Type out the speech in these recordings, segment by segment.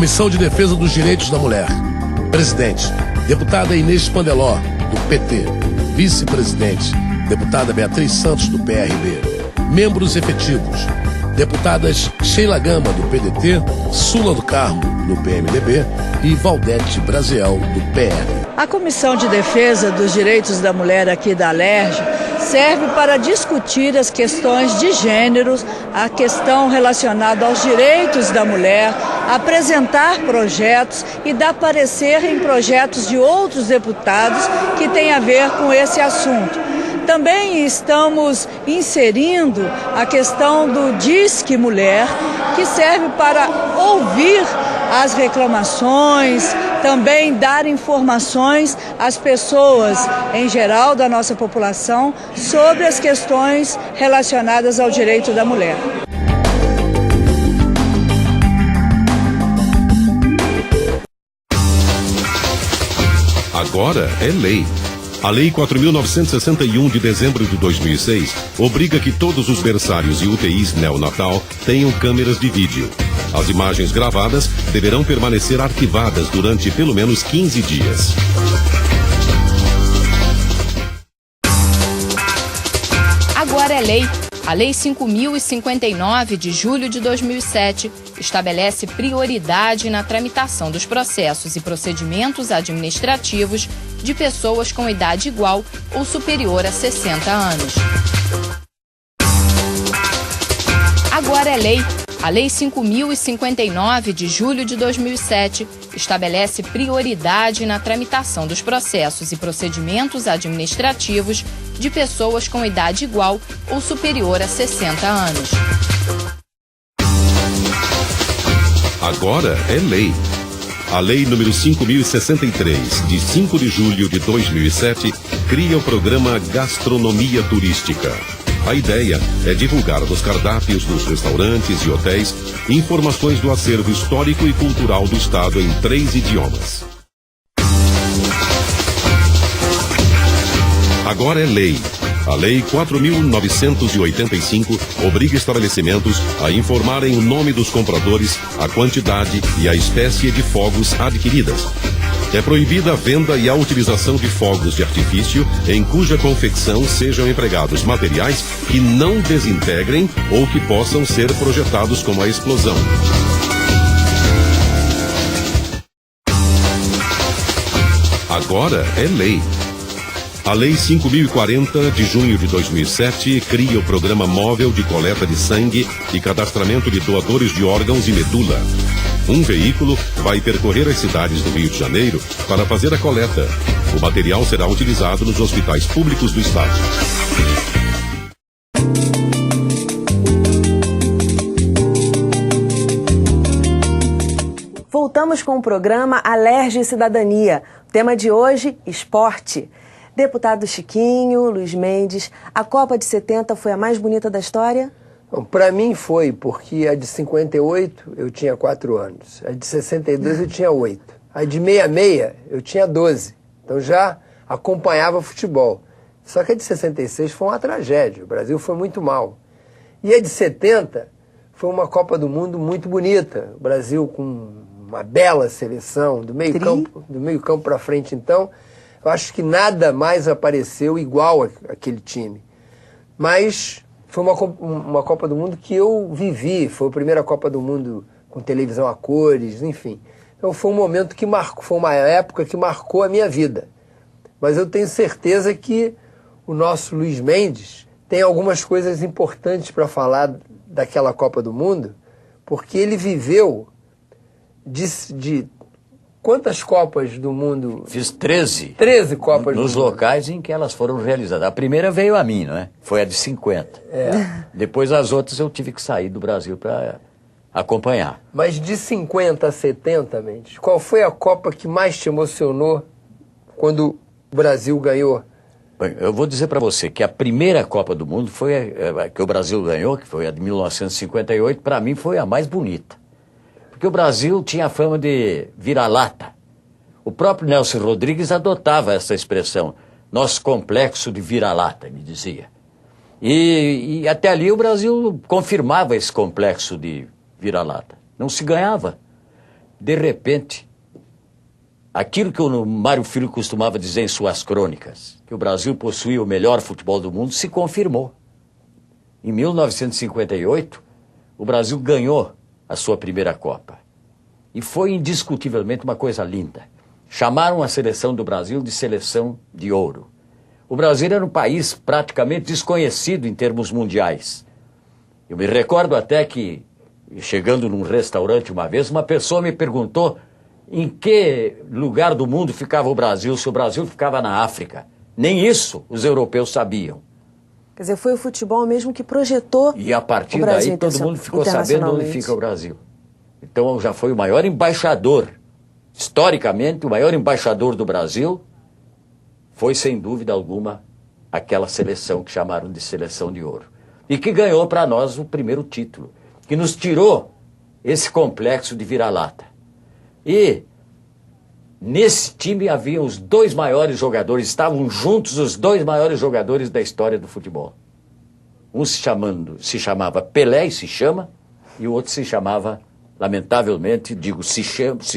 Comissão de Defesa dos Direitos da Mulher. Presidente, deputada Inês Pandeló, do PT. Vice-presidente, deputada Beatriz Santos, do PRB. Membros efetivos, deputadas Sheila Gama, do PDT, Sula do Carmo, do PMDB e Valdete Brasiel, do PR. A Comissão de Defesa dos Direitos da Mulher aqui da Alerj serve para discutir as questões de gêneros, a questão relacionada aos direitos da mulher, apresentar projetos e dar parecer em projetos de outros deputados que têm a ver com esse assunto. Também estamos inserindo a questão do Disque Mulher, que serve para ouvir as reclamações, também dar informações às pessoas, em geral, da nossa população, sobre as questões relacionadas ao direito da mulher. Agora é lei. A Lei 4.961 de dezembro de 2006 obriga que todos os berçários e UTIs neonatal tenham câmeras de vídeo. As imagens gravadas deverão permanecer arquivadas durante pelo menos 15 dias. Agora é lei. A Lei 5.059 de julho de 2007 estabelece prioridade na tramitação dos processos e procedimentos administrativos de pessoas com idade igual ou superior a 60 anos. Agora é lei. A Lei 5.059 de julho de 2007 estabelece prioridade na tramitação dos processos e procedimentos administrativos de pessoas com idade igual ou superior a 60 anos. Agora é lei. A Lei número 5.063, de 5 de julho de 2007, cria o programa Gastronomia Turística. A ideia é divulgar nos cardápios dos restaurantes e hotéis informações do acervo histórico e cultural do Estado em 3 idiomas. Agora é lei. A Lei 4.985 obriga estabelecimentos a informarem o nome dos compradores, a quantidade e a espécie de fogos adquiridas. É proibida a venda e a utilização de fogos de artifício em cuja confecção sejam empregados materiais que não desintegrem ou que possam ser projetados como a explosão. Agora é lei. A Lei 5.040 de junho de 2007 cria o Programa Móvel de Coleta de Sangue e Cadastramento de Doadores de Órgãos e Medula. Um veículo vai percorrer as cidades do Rio de Janeiro para fazer a coleta. O material será utilizado nos hospitais públicos do Estado. Voltamos com o programa Alerj e Cidadania. O tema de hoje, esporte. Deputado Chiquinho, Luiz Mendes, a Copa de 70 foi a mais bonita da história? Para mim foi, porque a de 58 eu tinha 4 anos, a de 62 eu tinha 8, a de 66 eu tinha 12, então já acompanhava futebol. Só que a de 66 foi uma tragédia, o Brasil foi muito mal. E a de 70 foi uma Copa do Mundo muito bonita, o Brasil com uma bela seleção, do meio campo para frente. Então, eu acho que nada mais apareceu igual àquele time. Mas foi uma Copa do Mundo que eu vivi, foi a primeira Copa do Mundo com televisão a cores, enfim. Então foi um momento que marcou, foi uma época que marcou a minha vida. Mas eu tenho certeza que o nosso Luiz Mendes tem algumas coisas importantes para falar daquela Copa do Mundo, porque ele viveu de quantas Copas do Mundo? Fiz 13. 13 Copas nos do Mundo. Locais em que elas foram realizadas. A primeira veio a mim, não é? Foi a de 50. Depois as outras eu tive que sair do Brasil para acompanhar. Mas de 50 a 70, Mendes, qual foi a Copa que mais te emocionou quando o Brasil ganhou? Bem, eu vou dizer para você que a primeira Copa do Mundo foi a que o Brasil ganhou, que foi a de 1958, para mim foi a mais bonita. Porque o Brasil tinha a fama de vira-lata. O próprio Nelson Rodrigues adotava essa expressão, nosso complexo de vira-lata, me dizia. E até ali o Brasil confirmava esse complexo de vira-lata. Não se ganhava. de repente, aquilo que o Mário Filho costumava dizer em suas crônicas, que o Brasil possuía o melhor futebol do mundo, se confirmou. Em 1958, o Brasil ganhou a sua primeira Copa. E foi indiscutivelmente uma coisa linda. Chamaram a seleção do Brasil de seleção de ouro. O Brasil era um país praticamente desconhecido em termos mundiais. Eu me recordo até que, chegando num restaurante uma vez, uma pessoa me perguntou em que lugar do mundo ficava o Brasil, se o Brasil ficava na África. Nem isso os europeus sabiam. Quer dizer, foi o futebol mesmo que projetou. E a partir daí todo mundo ficou sabendo onde fica o Brasil. Então já foi o maior embaixador, historicamente, o maior embaixador do Brasil foi, sem dúvida alguma, aquela seleção que chamaram de seleção de ouro. E que ganhou para nós o primeiro título, que nos tirou esse complexo de vira-lata. E nesse time havia os dois maiores jogadores, estavam juntos os dois maiores jogadores da história do futebol. Um se chamava Pelé, e se chama, e o outro se chamava, lamentavelmente, digo se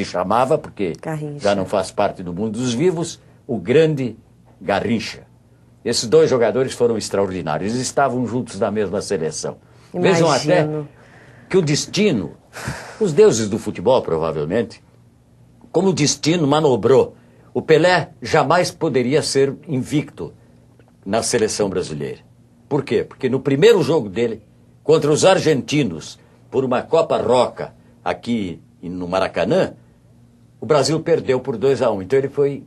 chamava, porque Garrincha. Já não faz parte do mundo dos vivos, o grande Garrincha. Esses dois jogadores foram extraordinários, eles estavam juntos na mesma seleção. Imagino. Vejam até que o destino, os deuses do futebol provavelmente, como o destino manobrou. O Pelé jamais poderia ser invicto na seleção brasileira. Por quê? Porque no primeiro jogo dele, contra os argentinos, por uma Copa Roca, aqui no Maracanã, o Brasil perdeu por 2-1. Então ele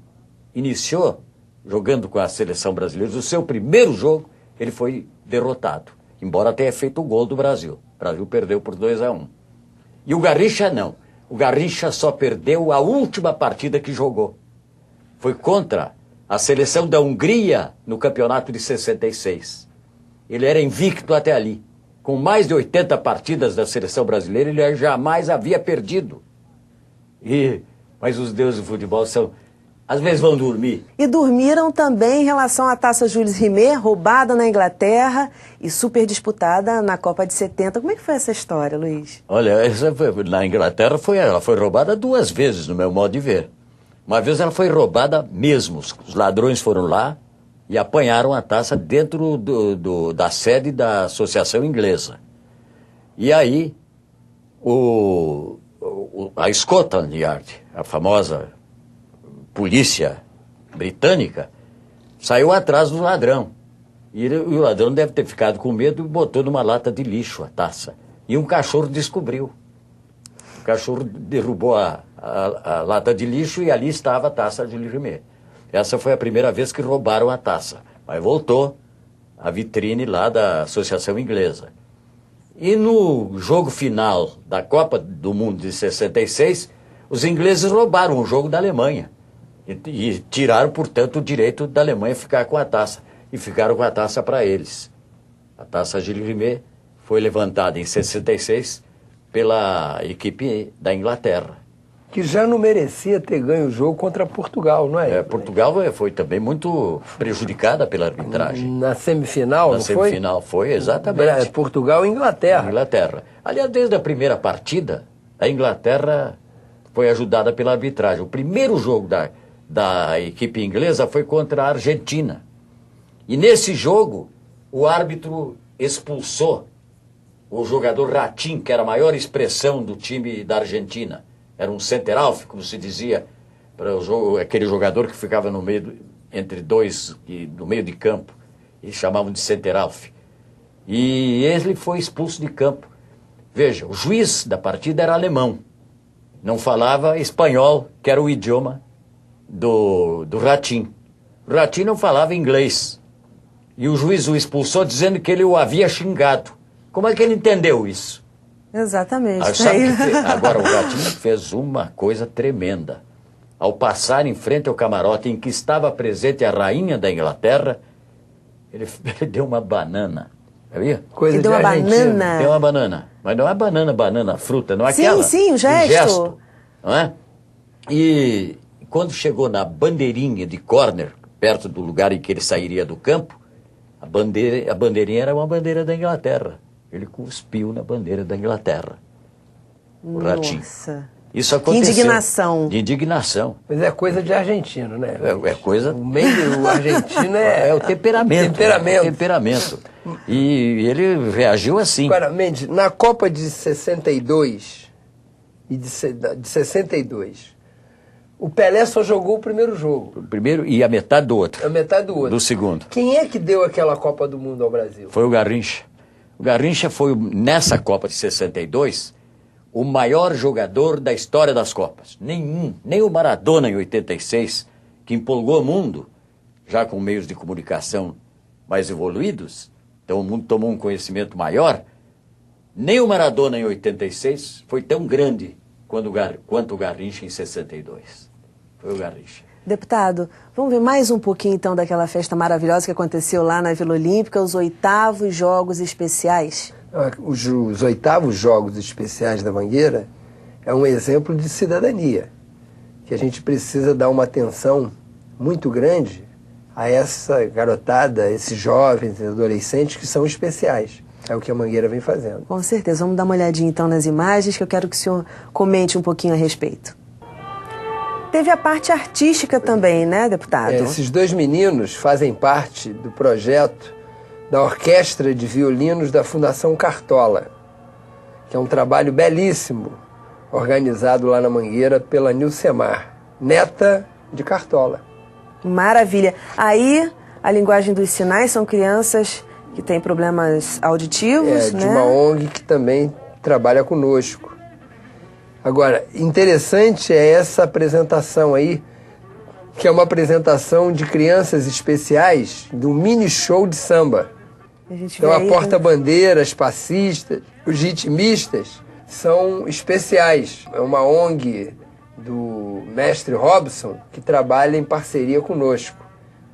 iniciou jogando com a seleção brasileira. O seu primeiro jogo, ele foi derrotado, embora tenha feito o gol do Brasil. O Brasil perdeu por 2-1. E o Garrincha não. O Garrincha só perdeu a última partida que jogou. Foi contra a seleção da Hungria no campeonato de 66. Ele era invicto até ali. Com mais de 80 partidas da seleção brasileira, ele jamais havia perdido. Mas os deuses do futebol às vezes vão dormir. E dormiram também em relação à Taça Jules Rimet, roubada na Inglaterra e super disputada na Copa de 70. Como é que foi essa história, Luiz? Olha, na Inglaterra ela foi roubada 2 vezes, no meu modo de ver. Uma vez ela foi roubada mesmo. Os ladrões foram lá e apanharam a taça dentro da sede da Associação Inglesa. E aí, a Scotland Yard, a famosa polícia britânica, saiu atrás do ladrão. E o ladrão deve ter ficado com medo e botou numa lata de lixo a taça. E um cachorro descobriu. O cachorro derrubou a lata de lixo e ali estava a taça de Rimet. Essa foi a primeira vez que roubaram a taça. Mas voltou à vitrine lá da Associação Inglesa. E no jogo final da Copa do Mundo de 66, os ingleses roubaram o jogo da Alemanha. E tiraram, portanto, o direito da Alemanha ficar com a taça. E ficaram com a taça para eles. A taça Gilles Rimet foi levantada em 66 pela equipe da Inglaterra. Que já não merecia ter ganho o jogo contra Portugal, não é? Portugal foi também muito prejudicada pela arbitragem. Na semifinal, não foi? Na semifinal, foi, exatamente. Portugal e Inglaterra. Inglaterra. Aliás, desde a primeira partida, a Inglaterra foi ajudada pela arbitragem. O primeiro jogo da equipe inglesa foi contra a Argentina. E nesse jogo, o árbitro expulsou o jogador Ratín, que era a maior expressão do time da Argentina. Era um center-half, como se dizia, para aquele jogador que ficava no meio, entre dois, no meio de campo. Eles chamavam de center-half. E ele foi expulso de campo. Veja, o juiz da partida era alemão. Não falava espanhol, que era o idioma do Ratín. O Ratín não falava inglês. E o juiz o expulsou dizendo que ele o havia xingado. Como é que ele entendeu isso? Exatamente. Agora, o Ratín fez uma coisa tremenda. Ao passar em frente ao camarote em que estava presente a rainha da Inglaterra, ele deu uma banana. Sabia? Ele deu uma banana? Deu uma banana. Mas não é banana, fruta, não é aquela. Sim, o gesto. Não é? E quando chegou na bandeirinha de corner, perto do lugar em que ele sairia do campo, a bandeirinha era uma bandeira da Inglaterra. Ele cuspiu na bandeira da Inglaterra. O Ratín. Nossa. Isso aconteceu. De indignação. De indignação. Mas é coisa de argentino, né? É coisa... O meio argentino é... É o temperamento. Temperamento. Temperamento. E ele reagiu assim. Agora, Mendes, na Copa de 62 e de 62, o Pelé só jogou o primeiro jogo. O primeiro e a metade do outro. A metade do outro. Do segundo. Quem é que deu aquela Copa do Mundo ao Brasil? Foi o Garrincha. O Garrincha foi, nessa Copa de 62, o maior jogador da história das Copas. Nem o Maradona em 86, que empolgou o mundo, já com meios de comunicação mais evoluídos, então o mundo tomou um conhecimento maior, nem o Maradona em 86 foi tão grande quanto o Garrincha em 62. Foi o Garrincha. Deputado, vamos ver mais um pouquinho então daquela festa maravilhosa que aconteceu lá na Vila Olímpica, os 8º Jogos Especiais. Os 8º Jogos Especiais da Mangueira é um exemplo de cidadania, que a gente precisa dar uma atenção muito grande a essa garotada, esses jovens e adolescentes que são especiais. É o que a Mangueira vem fazendo. Com certeza. Vamos dar uma olhadinha então nas imagens, que eu quero que o senhor comente um pouquinho a respeito. Teve a parte artística também, né, deputado? Esses 2 meninos fazem parte do projeto da Orquestra de Violinos da Fundação Cartola, que é um trabalho belíssimo, organizado lá na Mangueira pela Nilcemar, neta de Cartola. Maravilha. Aí, a linguagem dos sinais são crianças que têm problemas auditivos, né? De uma ONG que também trabalha conosco. Agora, interessante é essa apresentação aí, que é uma apresentação de crianças especiais do mini show de samba. Então, a porta-bandeira, as passistas, os ritmistas são especiais. É uma ONG do mestre Robson que trabalha em parceria conosco,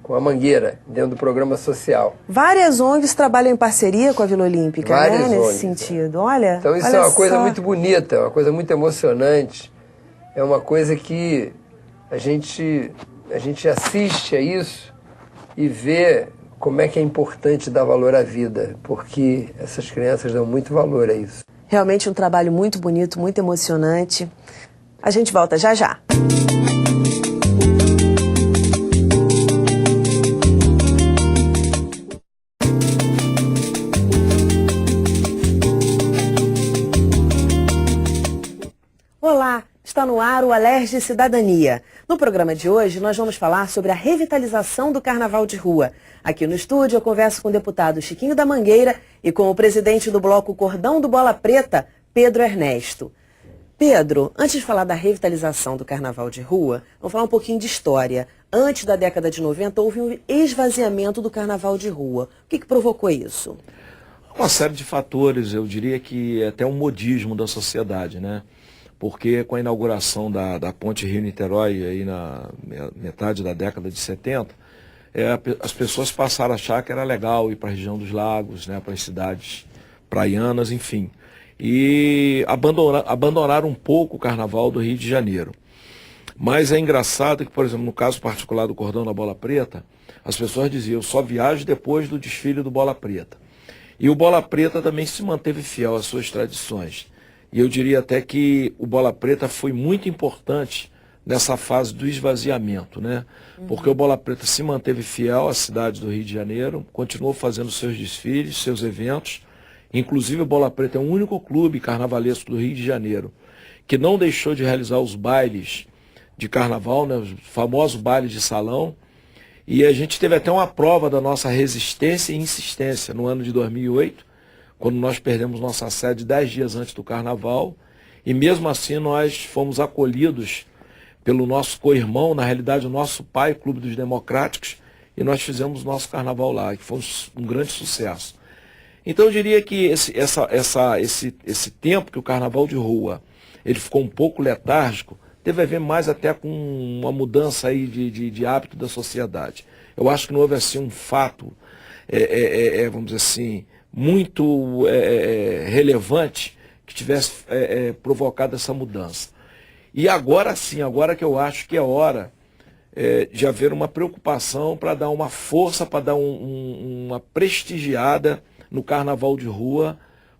com a Mangueira, dentro do programa social. Várias ONGs trabalham em parceria com a Vila Olímpica, Várias né? ONGs, Nesse sentido. Olha, então isso olha é uma coisa só. muito bonita, uma coisa muito emocionante. É uma coisa que a gente assiste a isso e vê como é que é importante dar valor à vida, porque essas crianças dão muito valor a isso. Realmente um trabalho muito bonito, muito emocionante. A gente volta já já. Olá, está no ar o Alerj Cidadania. No programa de hoje, nós vamos falar sobre a revitalização do Carnaval de Rua. Aqui no estúdio, eu converso com o deputado Chiquinho da Mangueira e com o presidente do bloco Cordão do Bola Preta, Pedro Ernesto. Pedro, antes de falar da revitalização do Carnaval de Rua, vamos falar um pouquinho de história. Antes da década de 90, houve um esvaziamento do Carnaval de Rua. O que provocou isso? Uma série de fatores, eu diria que é até um modismo da sociedade, né? Porque com a inauguração da Ponte Rio-Niterói aí na metade da década de 70, as pessoas passaram a achar que era legal ir para a região dos lagos, né, para as cidades praianas, enfim. E abandonaram um pouco o Carnaval do Rio de Janeiro. Mas é engraçado que, por exemplo, no caso particular do Cordão da Bola Preta, as pessoas diziam, eu só viajo depois do desfile do Bola Preta. E o Bola Preta também se manteve fiel às suas tradições. E eu diria até que o Bola Preta foi muito importante nessa fase do esvaziamento, né? Porque o Bola Preta se manteve fiel à cidade do Rio de Janeiro, continuou fazendo seus desfiles, seus eventos. Inclusive o Bola Preta é o único clube carnavalesco do Rio de Janeiro que não deixou de realizar os bailes de carnaval, né? Os famosos bailes de salão. E a gente teve até uma prova da nossa resistência e insistência no ano de 2008, quando nós perdemos nossa sede 10 dias antes do Carnaval, e mesmo assim nós fomos acolhidos pelo nosso co-irmão, na realidade o nosso pai, Clube dos Democráticos, e nós fizemos nosso Carnaval lá, que foi um grande sucesso. Então eu diria que esse tempo que o Carnaval de Rua ele ficou um pouco letárgico, teve a ver mais até com uma mudança aí de hábito da sociedade. Eu acho que não houve assim um fato, vamos dizer assim, muito relevante que tivesse provocado essa mudança. E agora sim, agora que eu acho que é hora de haver uma preocupação para dar uma força, para dar uma prestigiada no Carnaval de Rua,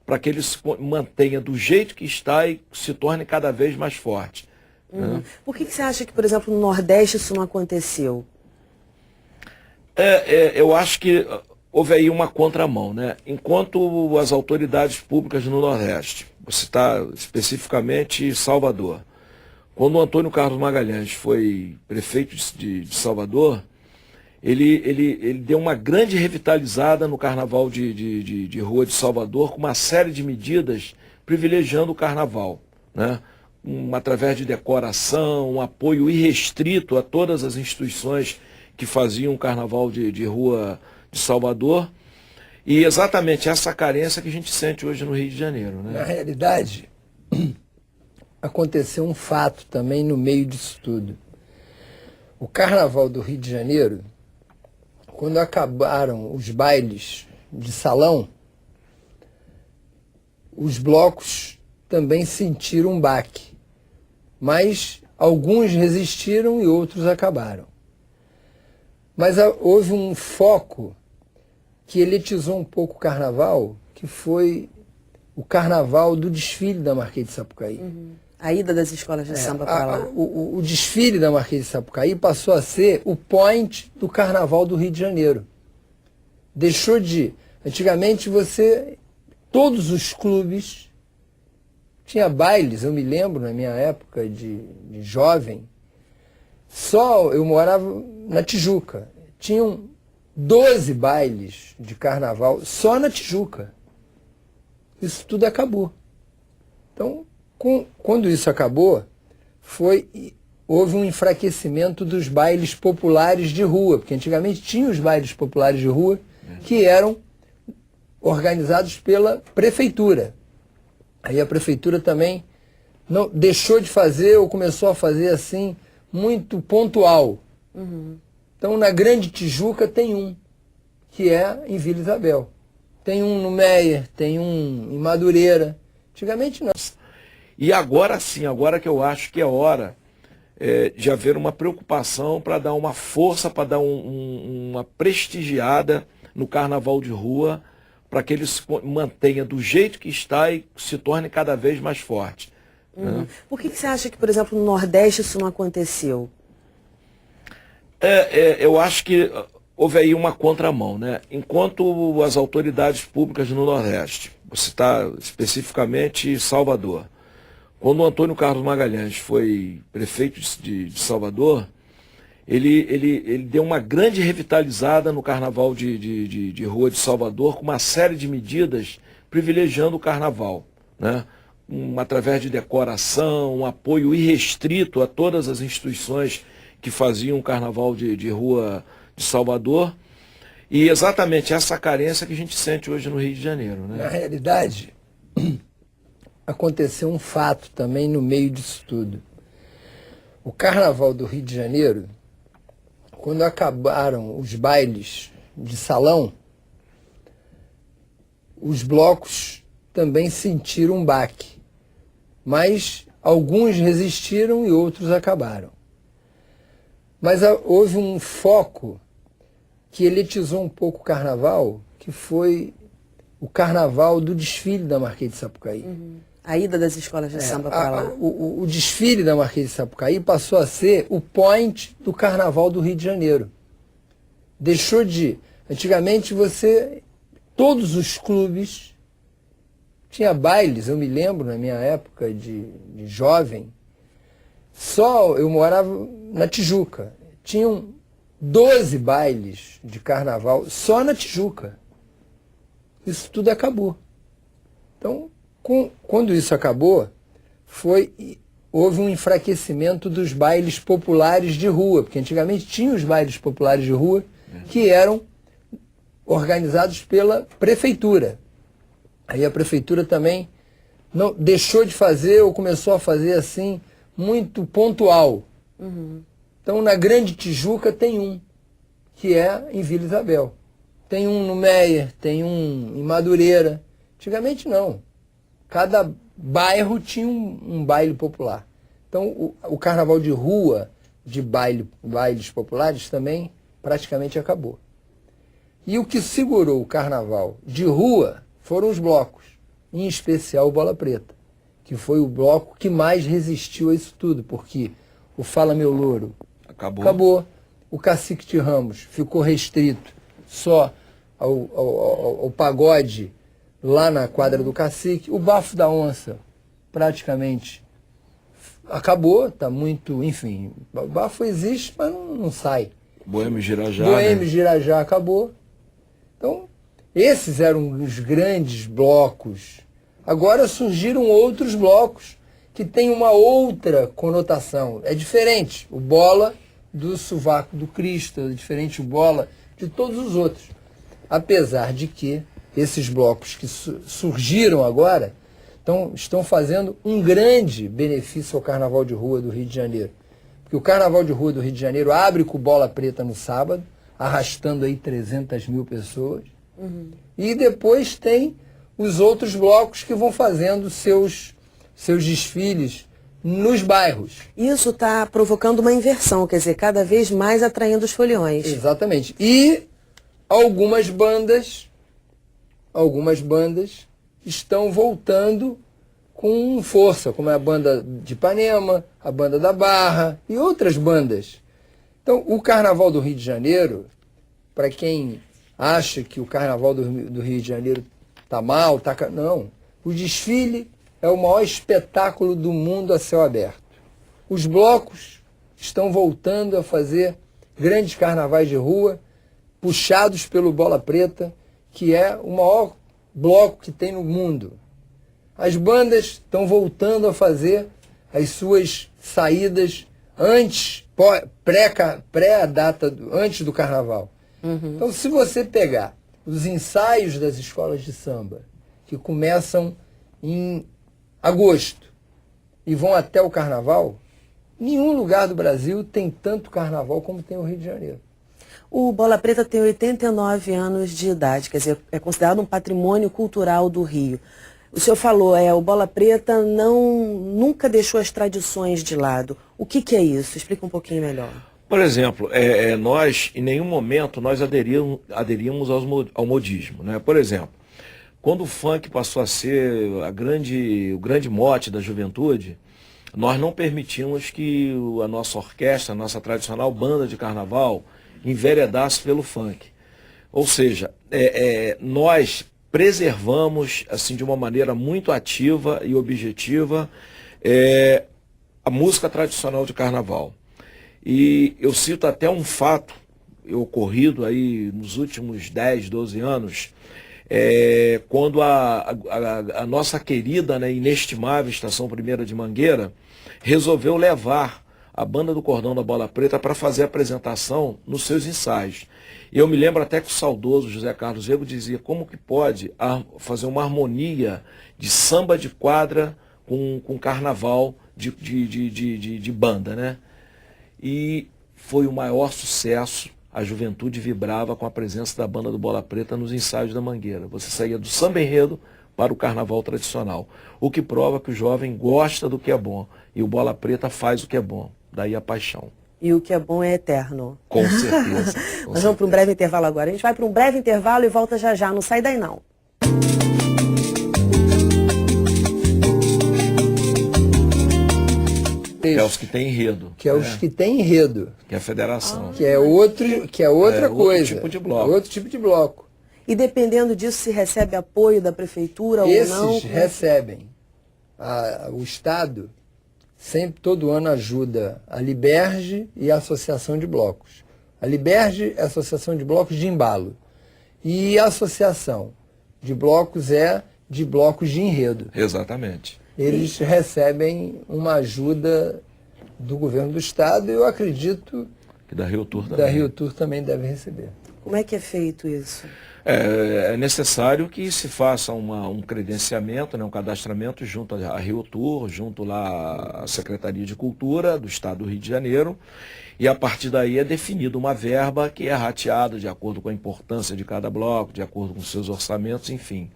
para que ele se mantenha do jeito que está e se torne cada vez mais forte. Né? Por que você acha que, por exemplo, no Nordeste isso não aconteceu? Eu acho que houve aí uma contramão, né? Enquanto as autoridades públicas no Nordeste, vou citar especificamente Salvador, quando o Antônio Carlos Magalhães foi prefeito de Salvador, ele deu uma grande revitalizada no Carnaval de Rua de Salvador, com uma série de medidas privilegiando o Carnaval, né? Através de decoração, um apoio irrestrito a todas as instituições que faziam o Carnaval de Rua de Salvador, e exatamente essa carência que a gente sente hoje no Rio de Janeiro. Né? Na realidade, aconteceu um fato também no meio disso tudo. O Carnaval do Rio de Janeiro, quando acabaram os bailes de salão, os blocos também sentiram um baque, mas alguns resistiram e outros acabaram. Mas houve um foco que elitizou um pouco o carnaval, que foi o carnaval do desfile da Marquês de Sapucaí. A ida das escolas de samba para lá. O desfile da Marquês de Sapucaí passou a ser o point do carnaval do Rio de Janeiro. Deixou de... Antigamente todos os clubes, tinha bailes, eu me lembro na minha época de jovem, eu morava na Tijuca, tinham 12 bailes de carnaval só na Tijuca. Isso tudo acabou. Então, quando isso acabou, houve um enfraquecimento dos bailes populares de rua, porque antigamente tinha os bailes populares de rua que eram organizados pela prefeitura. Aí a prefeitura também não deixou de fazer ou começou a fazer assim muito pontual. Então na Grande Tijuca tem um, que é em Vila Isabel. Tem um no Meier, tem um em Madureira. Antigamente não. E agora sim, agora que eu acho que é hora de haver uma preocupação para dar uma força, para dar uma prestigiada no Carnaval de Rua, para que ele se mantenha do jeito que está e se torne cada vez mais forte. Né? Por que você acha que, por exemplo, no Nordeste isso não aconteceu? Eu acho que houve aí uma contramão, né? Enquanto as autoridades públicas no Nordeste, vou citar especificamente Salvador, quando o Antônio Carlos Magalhães foi prefeito de Salvador, ele deu uma grande revitalizada no Carnaval de Rua de Salvador, com uma série de medidas privilegiando o Carnaval, né? Através de decoração, um apoio irrestrito a todas as instituições que faziam o Carnaval de Rua de Salvador, e exatamente essa carência que a gente sente hoje no Rio de Janeiro. Né? Na realidade, aconteceu um fato também no meio disso tudo. O Carnaval do Rio de Janeiro, quando acabaram os bailes de salão, os blocos também sentiram um baque, mas alguns resistiram e outros acabaram. Mas houve um foco que elitizou um pouco o carnaval, que foi o carnaval do desfile da Marquês de Sapucaí. A ida das escolas de samba para lá. O desfile da Marquês de Sapucaí passou a ser o point do carnaval do Rio de Janeiro. Deixou de... Antigamente todos os clubes, tinha bailes, eu me lembro na minha época de jovem, eu morava na Tijuca, tinham 12 bailes de carnaval só na Tijuca. Isso tudo acabou. Então, quando isso acabou, houve um enfraquecimento dos bailes populares de rua, porque antigamente tinha os bailes populares de rua que eram organizados pela prefeitura. Aí a prefeitura também não deixou de fazer ou começou a fazer assim muito pontual. Então na Grande Tijuca tem um, que é em Vila Isabel. Tem um no Meier, tem um em Madureira. Antigamente não. Cada bairro tinha um baile popular. Então o carnaval de rua, de bailes populares também praticamente acabou. E o que segurou o carnaval de rua foram os blocos. em especial o Bola Preta, que foi o bloco que mais resistiu a isso tudo, porque o Fala Meu Louro acabou. O Cacique de Ramos ficou restrito só ao pagode lá na quadra do Cacique. O Bafo da Onça praticamente acabou, tá muito, enfim, o bafo existe, mas não sai. Boêmio Girajá. Boêmio Girajá acabou. Então, esses eram os grandes blocos. Agora surgiram outros blocos que têm uma outra conotação. É diferente o Bola do Sovaco do Cristo, é diferente o Bola de todos os outros. Apesar de que esses blocos que surgiram agora estão fazendo um grande benefício ao Carnaval de Rua do Rio de Janeiro. Porque o Carnaval de Rua do Rio de Janeiro abre com Bola Preta no sábado, arrastando aí 300 mil pessoas. E depois tem os outros blocos que vão fazendo seus desfiles nos bairros. Isso está provocando uma inversão, quer dizer, cada vez mais atraindo os foliões. Exatamente. E algumas bandas estão voltando com força, como é a banda de Ipanema, a banda da Barra e outras bandas. Então, o Carnaval do Rio de Janeiro, para quem acha que o Carnaval do Rio de Janeiro está mal, não. O desfile é o maior espetáculo do mundo a céu aberto. Os blocos estão voltando a fazer grandes carnavais de rua, puxados pelo Bola Preta, que é o maior bloco que tem no mundo. As bandas estão voltando a fazer as suas saídas antes do carnaval. Então, se você pegar os ensaios das escolas de samba, que começam em agosto e vão até o carnaval, nenhum lugar do Brasil tem tanto carnaval como tem o Rio de Janeiro. O Bola Preta tem 89 anos de idade, quer dizer, é considerado um patrimônio cultural do Rio. O senhor falou, o Bola Preta nunca deixou as tradições de lado. O que é isso? Explica um pouquinho melhor. Por exemplo, nós, em nenhum momento, nós aderimos ao modismo, né? Por exemplo, quando o funk passou a ser o grande mote da juventude, nós não permitimos que a nossa orquestra, a nossa tradicional banda de carnaval, enveredasse pelo funk. Ou seja, nós preservamos, assim, de uma maneira muito ativa e objetiva, a música tradicional de carnaval. E eu cito até um fato ocorrido aí nos últimos 10, 12 anos, quando a nossa querida, né, inestimável Estação Primeira de Mangueira resolveu levar a banda do Cordão da Bola Preta para fazer a apresentação nos seus ensaios. E eu me lembro até que o saudoso José Carlos Rego dizia como que pode fazer uma harmonia de samba de quadra com carnaval de banda, né? E foi o maior sucesso. A juventude vibrava com a presença da banda do Bola Preta nos ensaios da Mangueira. Você saía do samba enredo para o carnaval tradicional, o que prova que o jovem gosta do que é bom e o Bola Preta faz o que é bom, daí a paixão. E o que é bom é eterno. Com certeza. Nós vamos para um breve intervalo agora. A gente vai para um breve intervalo e volta já já, não sai daí não. Que é os que têm enredo. Que é os que têm enredo. Que é a federação. Que é outra coisa. Outro tipo de bloco. Outro tipo de bloco. E dependendo disso, se recebe apoio da prefeitura ou não? Esses recebem. O Estado sempre, todo ano, ajuda a Liberge e a Associação de Blocos. A Liberge é a Associação de Blocos de Embalo. E a Associação de Blocos é de blocos de enredo. Exatamente. Eles recebem uma ajuda do governo do Estado e eu acredito que da Rio Tour também. Da Rio Tour também deve receber. Como é que é feito isso? É necessário que se faça um credenciamento, né, um cadastramento junto à Rio Tour, junto lá à Secretaria de Cultura do Estado do Rio de Janeiro, e a partir daí é definida uma verba que é rateada de acordo com a importância de cada bloco, de acordo com seus orçamentos, enfim.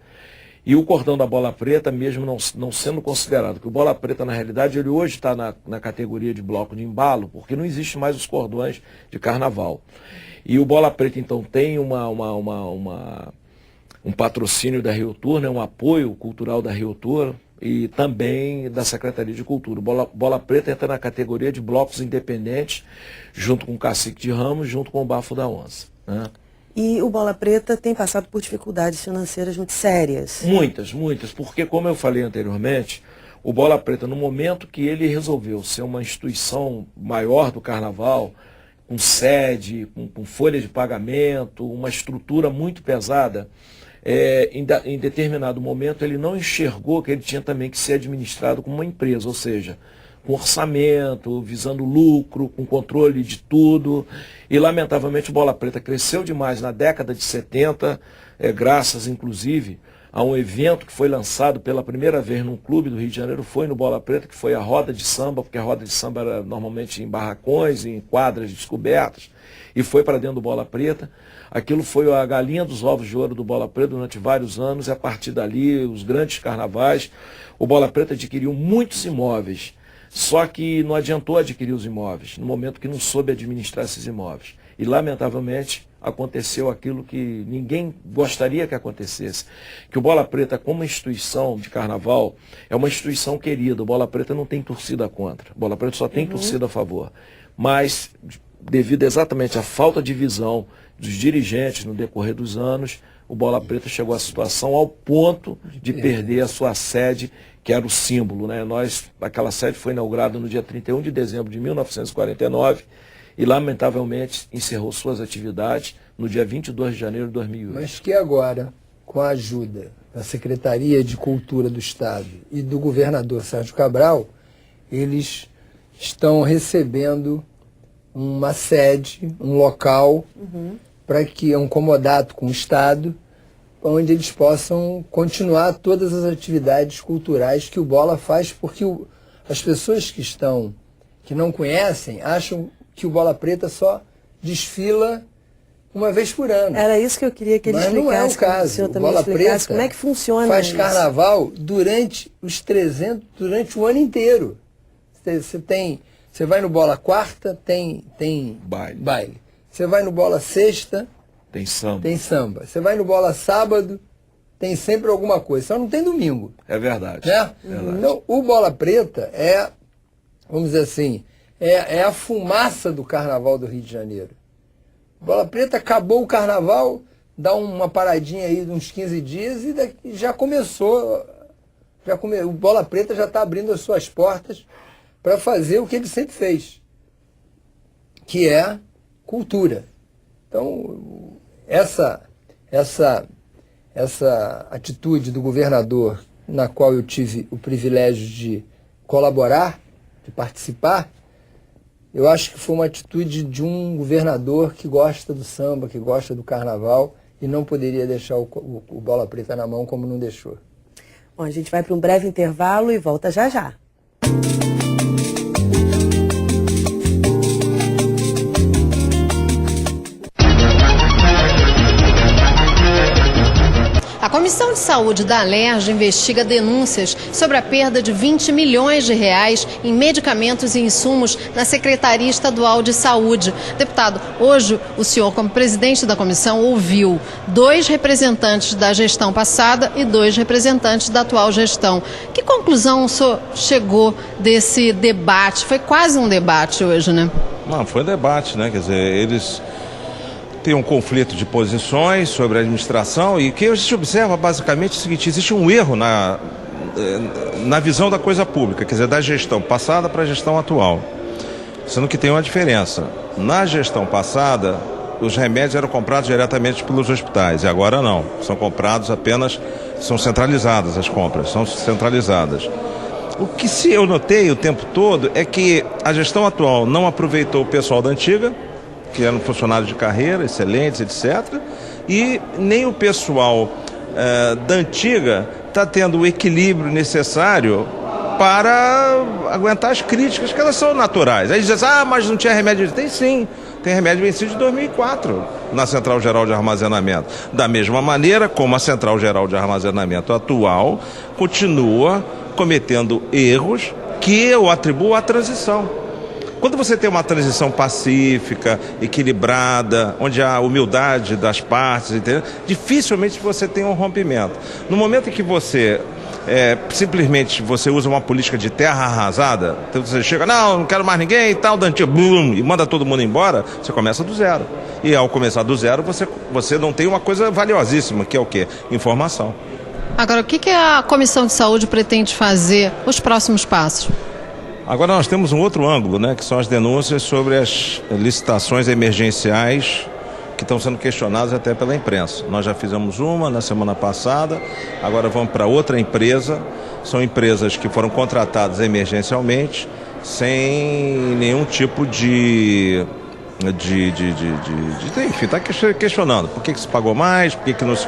E o Cordão da Bola Preta, mesmo não sendo considerado, que o Bola Preta, na realidade, ele hoje está na categoria de bloco de embalo, porque não existe mais os cordões de carnaval. E o Bola Preta, então, tem um patrocínio da Rio Tour, né, um apoio cultural da Rio Tour e também da Secretaria de Cultura. Bola Preta entra na categoria de blocos independentes, junto com o Cacique de Ramos, junto com o Bafo da Onça, né? E o Bola Preta tem passado por dificuldades financeiras muito sérias. Muitas, porque como eu falei anteriormente, o Bola Preta, no momento que ele resolveu ser uma instituição maior do carnaval, com sede, com folha de pagamento, uma estrutura muito pesada, em determinado momento ele não enxergou que ele tinha também que ser administrado como uma empresa, ou seja, com orçamento, visando lucro, com controle de tudo. E, lamentavelmente, o Bola Preta cresceu demais na década de 70, graças, inclusive, a um evento que foi lançado pela primeira vez num clube do Rio de Janeiro, foi no Bola Preta, que foi a roda de samba, porque a roda de samba era normalmente em barracões, em quadras descobertas, e foi para dentro do Bola Preta. Aquilo foi a galinha dos ovos de ouro do Bola Preta durante vários anos, e a partir dali, os grandes carnavais, o Bola Preta adquiriu muitos imóveis. Só que não adiantou adquirir os imóveis, no momento que não soube administrar esses imóveis. E, lamentavelmente, aconteceu aquilo que ninguém gostaria que acontecesse. Que o Bola Preta, como instituição de carnaval, é uma instituição querida. O Bola Preta não tem torcida contra. O Bola Preta só tem torcida a favor. Mas, devido exatamente à falta de visão dos dirigentes no decorrer dos anos, o Bola Preta chegou à situação ao ponto de perder a sua sede, que era o símbolo, né? Aquela sede foi inaugurada no dia 31 de dezembro de 1949 e, lamentavelmente, encerrou suas atividades no dia 22 de janeiro de 2008. Mas que agora, com a ajuda da Secretaria de Cultura do Estado e do governador Sérgio Cabral, eles estão recebendo uma sede, um local, para que é um comodato com o Estado, onde eles possam continuar todas as atividades culturais que o Bola faz, porque as pessoas que não conhecem acham que o Bola Preta só desfila uma vez por ano. Era isso que eu queria que ele explicasse. Mas não é o caso. O Bola Preta como é que funciona faz isso? Carnaval durante durante o ano inteiro. Você vai no Bola Quarta, tem baile. Você vai no Bola Sexta, tem samba. Tem samba. Você vai no Bola Sábado, tem sempre alguma coisa. Só não tem domingo. É verdade. Né? Então, o Bola Preta vamos dizer assim, é a fumaça do Carnaval do Rio de Janeiro. Bola Preta acabou o Carnaval, dá uma paradinha aí de uns 15 dias e já começou. O Bola Preta já está abrindo as suas portas para fazer o que ele sempre fez, que é cultura. Então, essa atitude do governador, na qual eu tive o privilégio de colaborar, de participar, eu acho que foi uma atitude de um governador que gosta do samba, que gosta do carnaval, e não poderia deixar o Bola Preta na mão como não deixou. Bom, a gente vai para um breve intervalo e volta já já. A Comissão de Saúde da Alerj investiga denúncias sobre a perda de 20 milhões de reais em medicamentos e insumos na Secretaria Estadual de Saúde. Deputado, hoje o senhor, como presidente da comissão, ouviu 2 representantes da gestão passada e 2 representantes da atual gestão. Que conclusão o senhor chegou desse debate? Foi quase um debate hoje, né? Não, foi um debate, né? Quer dizer, eles tem um conflito de posições sobre a administração e o que a gente observa basicamente é o seguinte: existe um erro na visão da coisa pública, quer dizer, da gestão passada para a gestão atual, sendo que tem uma diferença. Na gestão passada, os remédios eram comprados diretamente pelos hospitais e agora não, são comprados apenas, são centralizadas as compras, são centralizadas. O que eu notei o tempo todo é que a gestão atual não aproveitou o pessoal da antiga, que eram funcionários de carreira, excelentes, etc. E nem o pessoal da antiga está tendo o equilíbrio necessário para aguentar as críticas, que elas são naturais. Aí dizem, mas não tinha remédio. Tem sim, tem remédio vencido de 2004 na Central Geral de Armazenamento. Da mesma maneira como a Central Geral de Armazenamento atual continua cometendo erros que eu atribuo à transição. Quando você tem uma transição pacífica, equilibrada, onde há humildade das partes, entendeu? Dificilmente você tem um rompimento. No momento em que você simplesmente você usa uma política de terra arrasada, então você chega, não quero mais ninguém e tal, blum, e manda todo mundo embora, você começa do zero. E ao começar do zero, você não tem uma coisa valiosíssima, que é o quê? Informação. Agora, o que a Comissão de Saúde pretende fazer, os próximos passos? Agora nós temos um outro ângulo, né, que são as denúncias sobre as licitações emergenciais que estão sendo questionadas até pela imprensa. Nós já fizemos uma na semana passada, agora vamos para outra empresa. São empresas que foram contratadas emergencialmente, sem nenhum tipo enfim, está questionando por que se pagou mais, por que não se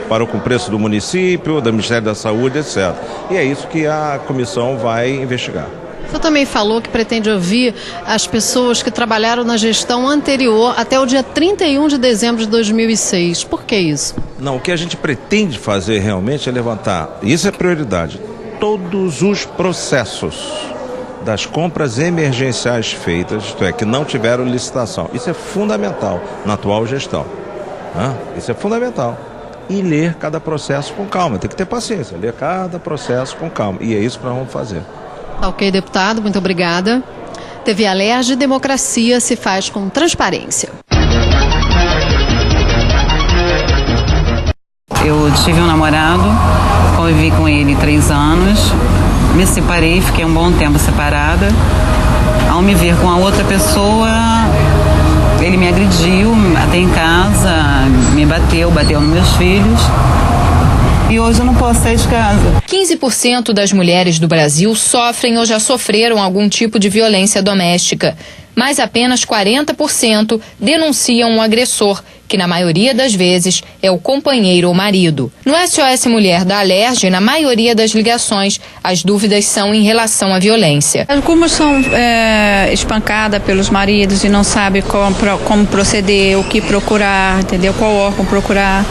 parou com o preço do município, do Ministério da Saúde, etc. E é isso que a comissão vai investigar. Você também falou que pretende ouvir as pessoas que trabalharam na gestão anterior até o dia 31 de dezembro de 2006. Por que isso? Não, o que a gente pretende fazer realmente é levantar, isso é prioridade, todos os processos das compras emergenciais feitas, isto é, que não tiveram licitação. Isso é fundamental na atual gestão. Isso é fundamental. E ler cada processo com calma, tem que ter paciência, ler cada processo com calma. E é isso que nós vamos fazer. Ok, deputado, muito obrigada. TV Alerj, democracia se faz com transparência. Eu tive um namorado, convivi com ele 3 anos, me separei, fiquei um bom tempo separada. Ao me ver com a outra pessoa, ele me agrediu até em casa, me bateu nos meus filhos. E hoje eu não posso sair de casa. 15% das mulheres do Brasil sofrem ou já sofreram algum tipo de violência doméstica, mas apenas 40% denunciam um agressor, que na maioria das vezes é o companheiro ou marido. No SOS Mulher da Alerj, na maioria das ligações, as dúvidas são em relação à violência. Algumas são espancadas pelos maridos e não sabem como proceder, o que procurar, entendeu? Qual órgão procurar.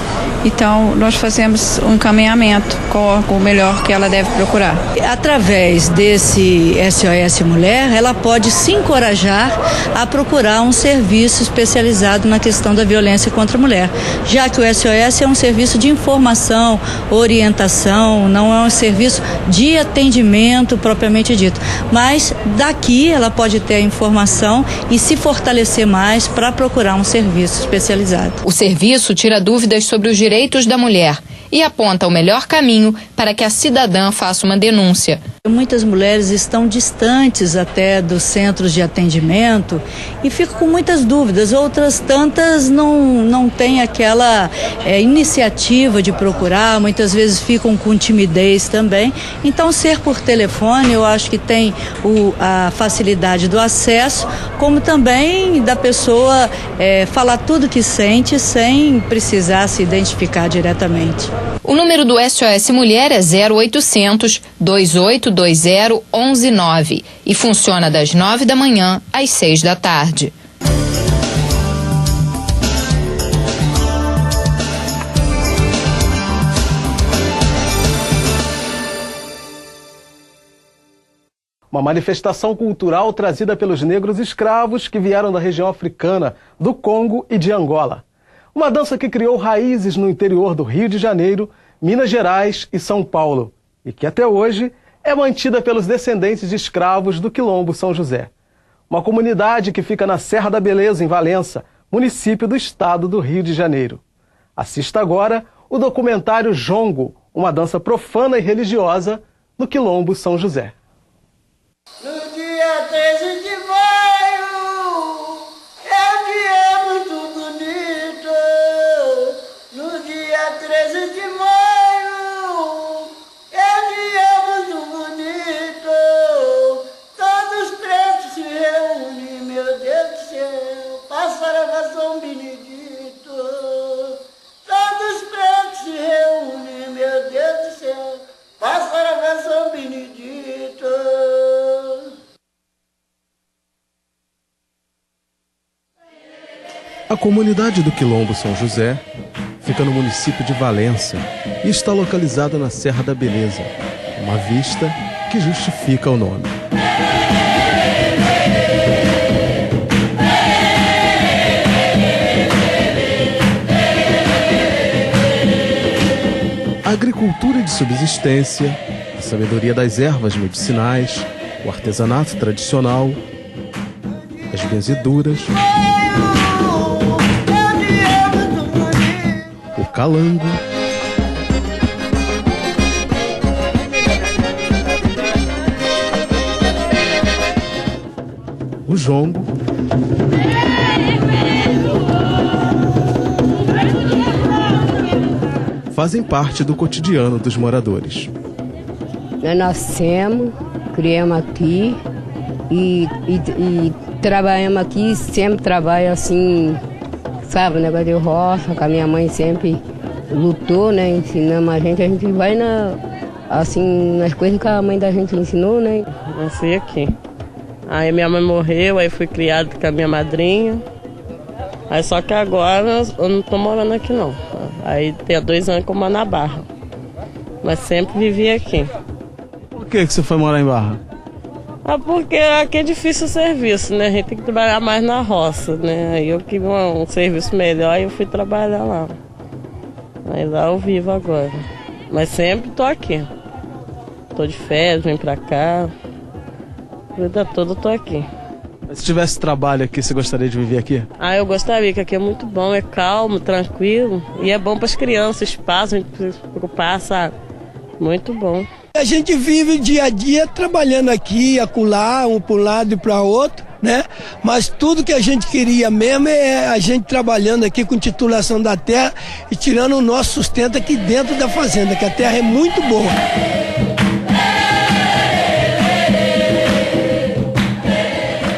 Então, nós fazemos um encaminhamento com o órgão melhor que ela deve procurar. Através desse SOS Mulher, ela pode se encorajar a procurar um serviço especializado na questão da violência contra a mulher, já que o SOS é um serviço de informação, orientação, não é um serviço de atendimento propriamente dito. Mas daqui ela pode ter a informação e se fortalecer mais para procurar um serviço especializado. O serviço tira dúvidas sobre os direitos da mulher e aponta o melhor caminho para que a cidadã faça uma denúncia. Muitas mulheres estão distantes até dos centros de atendimento e ficam com muitas dúvidas, outras tantas não têm aquela iniciativa de procurar, muitas vezes ficam com timidez também. Então, ser por telefone, eu acho que tem a facilidade do acesso, como também da pessoa falar tudo que sente sem precisar se identificar diretamente. O número do SOS Mulher é 0800 2820 119 e funciona das 9 da manhã às 6 da tarde. Uma manifestação cultural trazida pelos negros escravos que vieram da região africana, do Congo e de Angola. Uma dança que criou raízes no interior do Rio de Janeiro, Minas Gerais e São Paulo, e que até hoje é mantida pelos descendentes de escravos do Quilombo São José. Uma comunidade que fica na Serra da Beleza, em Valença, município do estado do Rio de Janeiro. Assista agora o documentário Jongo, uma dança profana e religiosa no Quilombo São José. No dia 13 de maio, é um dia muito bonito. No dia 13 de maio, é um dia muito bonito. Todos os pretos se reúnem, meu Deus do céu, passará São Benedito. Todos os pretos se reúnem, meu Deus do céu, passará São Benedito. A comunidade do Quilombo São José fica no município de Valença e está localizada na Serra da Beleza, uma vista que justifica o nome. agricultura e de subsistência, a sabedoria das ervas medicinais, o artesanato tradicional, as benzeduras, o calango, o jongo, fazem parte do cotidiano dos moradores. Nós nascemos, criamos aqui e trabalhamos aqui, sempre trabalho assim, sabe, negócio de roça, que a minha mãe sempre lutou, né, ensinando a gente vai assim, nas coisas que a mãe da gente ensinou, né. Nasci aqui. Aí minha mãe morreu, aí fui criada com a minha madrinha. Aí só que agora eu não tô morando aqui não. Aí tem 2 anos que eu moro na Barra. Mas sempre vivi aqui. Por que você foi morar em Barra? Porque aqui é difícil o serviço, né? A gente tem que trabalhar mais na roça, né? Aí eu queria um serviço melhor e eu fui trabalhar lá. Aí lá eu vivo agora. Mas sempre tô aqui. Tô de férias, vim pra cá. A vida toda eu tô aqui. Mas se tivesse trabalho aqui, você gostaria de viver aqui? Eu gostaria, que aqui é muito bom, é calmo, tranquilo. E é bom para as crianças, espaço, a gente se preocupar, sabe? Muito bom. A gente vive dia a dia trabalhando aqui, acolá, um para um lado e para outro, né? Mas tudo que a gente queria mesmo é a gente trabalhando aqui com titulação da terra e tirando o nosso sustento aqui dentro da fazenda, que a terra é muito boa.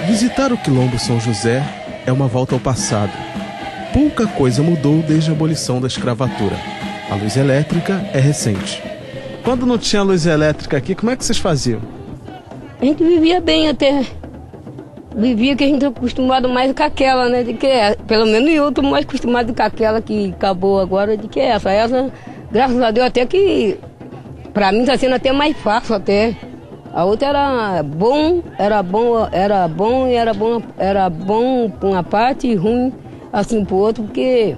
Visitar o Quilombo São José é uma volta ao passado. Pouca coisa mudou desde a abolição da escravatura. A luz elétrica é recente. Quando não tinha luz elétrica aqui, como é que vocês faziam? A gente vivia bem até. Vivia que a gente tá acostumado mais com aquela, né? De que pelo menos eu tô mais acostumado com aquela que acabou agora do que essa. Essa, graças a Deus, até que pra mim tá sendo até mais fácil até. A outra era bom por uma parte e ruim assim pro outro, porque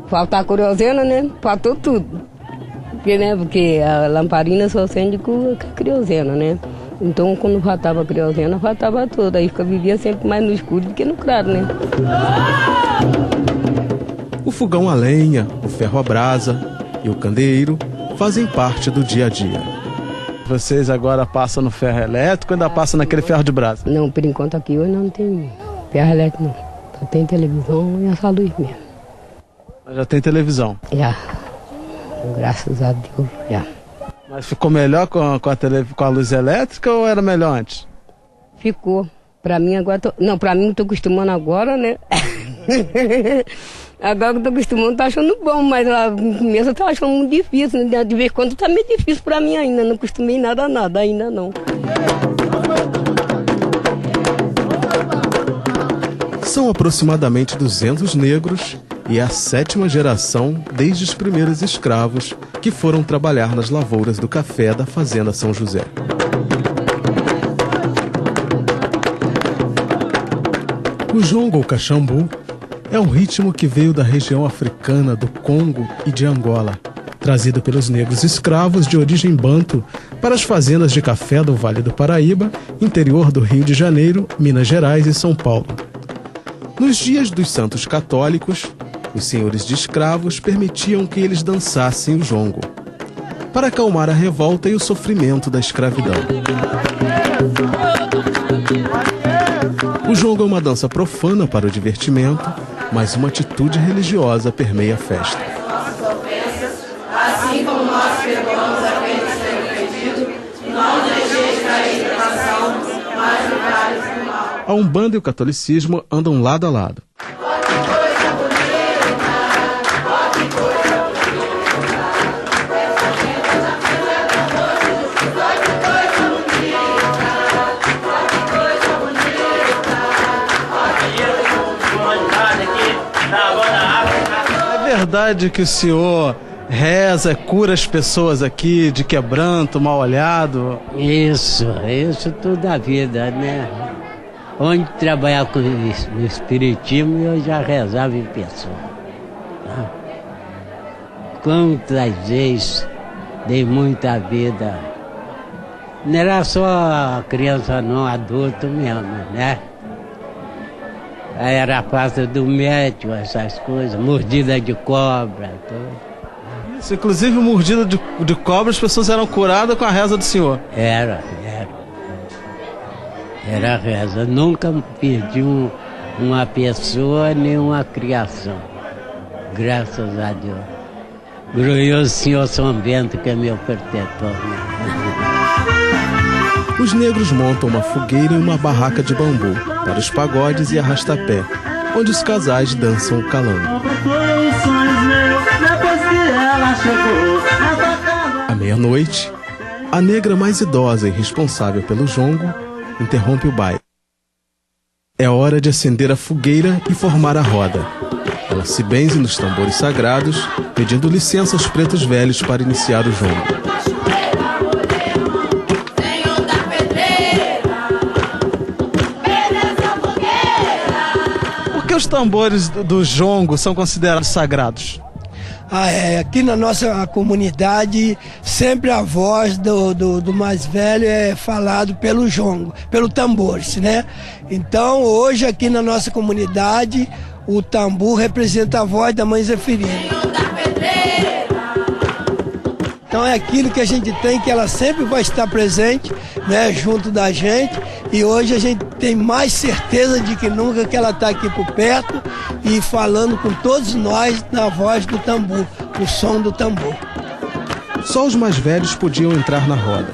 faltava a querosena, né? Faltou tudo. Porque a lamparina só acende com a querosena, né? Então quando faltava a querosena, faltava tudo. Aí vivia sempre mais no escuro do que no claro, né? O fogão a lenha, o ferro a brasa e o candeeiro fazem parte do dia a dia. Vocês agora passam no ferro elétrico ou ainda passam naquele ferro de brasa? Não, por enquanto aqui hoje não tem ferro elétrico não. Só tem televisão e essa luz mesmo. Já tem televisão? Já. Graças a Deus, já. Mas ficou melhor com a luz elétrica ou era melhor antes? Ficou. Pra mim agora... Não, pra mim eu tô acostumando agora, né? Agora que eu tô acostumando, tô achando bom, mas no começo eu tô achando muito difícil, né? De vez em quando tá meio difícil pra mim ainda, não acostumei nada, ainda não. São aproximadamente 200 negros e é a 7ª geração desde os primeiros escravos que foram trabalhar nas lavouras do café da Fazenda São José. O jongo ou caxambu é um ritmo que veio da região africana do Congo e de Angola, trazido pelos negros escravos de origem banto para as fazendas de café do Vale do Paraíba, interior do Rio de Janeiro, Minas Gerais e São Paulo. Nos dias dos santos católicos, os senhores de escravos permitiam que eles dançassem o jongo, para acalmar a revolta e o sofrimento da escravidão. O jongo é uma dança profana para o divertimento, mas uma atitude religiosa permeia a festa. Assim como nós perdoamos a quem nos tem ofendido, não deixeis cair em tentação, mas livrai-nos do mal. A Umbanda e o catolicismo andam lado a lado. É verdade que o senhor reza, cura as pessoas aqui de quebranto, mal olhado? Isso tudo da vida, né? Onde trabalhar com o espiritismo eu já rezava em pessoa. Tá? Quantas vezes dei muita vida. Não era só criança não, adulto mesmo, né? Aí era a fase do médico, essas coisas, mordida de cobra, tudo. Isso, inclusive mordida de cobra, as pessoas eram curadas com a reza do senhor. Era a reza. Nunca perdi uma pessoa nem uma criação. Graças a Deus. Glorioso Senhor São Bento, que é meu protetor. Os negros montam uma fogueira e uma barraca de bambu para os pagodes e arrastapé, onde os casais dançam o calango. À meia-noite, a negra mais idosa e responsável pelo jongo interrompe o baile. É hora de acender a fogueira e formar a roda. Ela se benze nos tambores sagrados, pedindo licença aos pretos velhos para iniciar o jongo. Por que os tambores do jongo são considerados sagrados? Aqui na nossa comunidade, sempre a voz do mais velho é falado pelo jongo, pelo tambor, né? Então, hoje aqui na nossa comunidade, o tambor representa a voz da Mãe Zeferina. Então é aquilo que a gente tem, que ela sempre vai estar presente, né, junto da gente. E hoje a gente tem mais certeza de que nunca que ela está aqui por perto e falando com todos nós na voz do tambor, o som do tambor. Só os mais velhos podiam entrar na roda.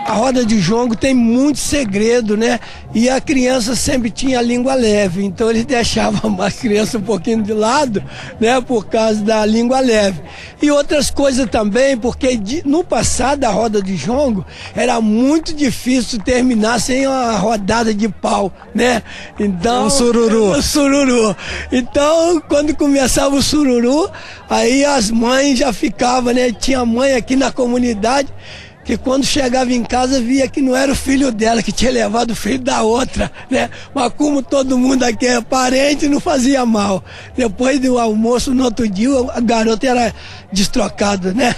A roda de jongo tem muito segredo, né? E a criança sempre tinha a língua leve, então eles deixavam a criança um pouquinho de lado, né? Por causa da língua leve. E outras coisas também, porque no passado a roda de jongo era muito difícil terminar sem uma rodada de pau, né? Então, um sururu. Sururu. Então, quando começava o sururu, aí as mães já ficavam, né? Tinha mãe aqui na comunidade que quando chegava em casa via que não era o filho dela, que tinha levado o filho da outra, né? Mas como todo mundo aqui é parente, não fazia mal. Depois do almoço, no outro dia, a garota era destrocada, né?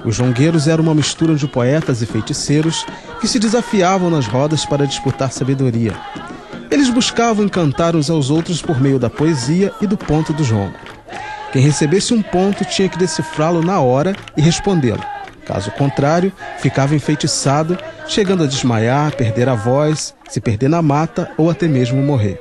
Os jongueiros eram uma mistura de poetas e feiticeiros que se desafiavam nas rodas para disputar sabedoria. Eles buscavam encantar uns aos outros por meio da poesia e do ponto do jongo. Quem recebesse um ponto tinha que decifrá-lo na hora e respondê-lo. Caso contrário, ficava enfeitiçado, chegando a desmaiar, perder a voz, se perder na mata ou até mesmo morrer.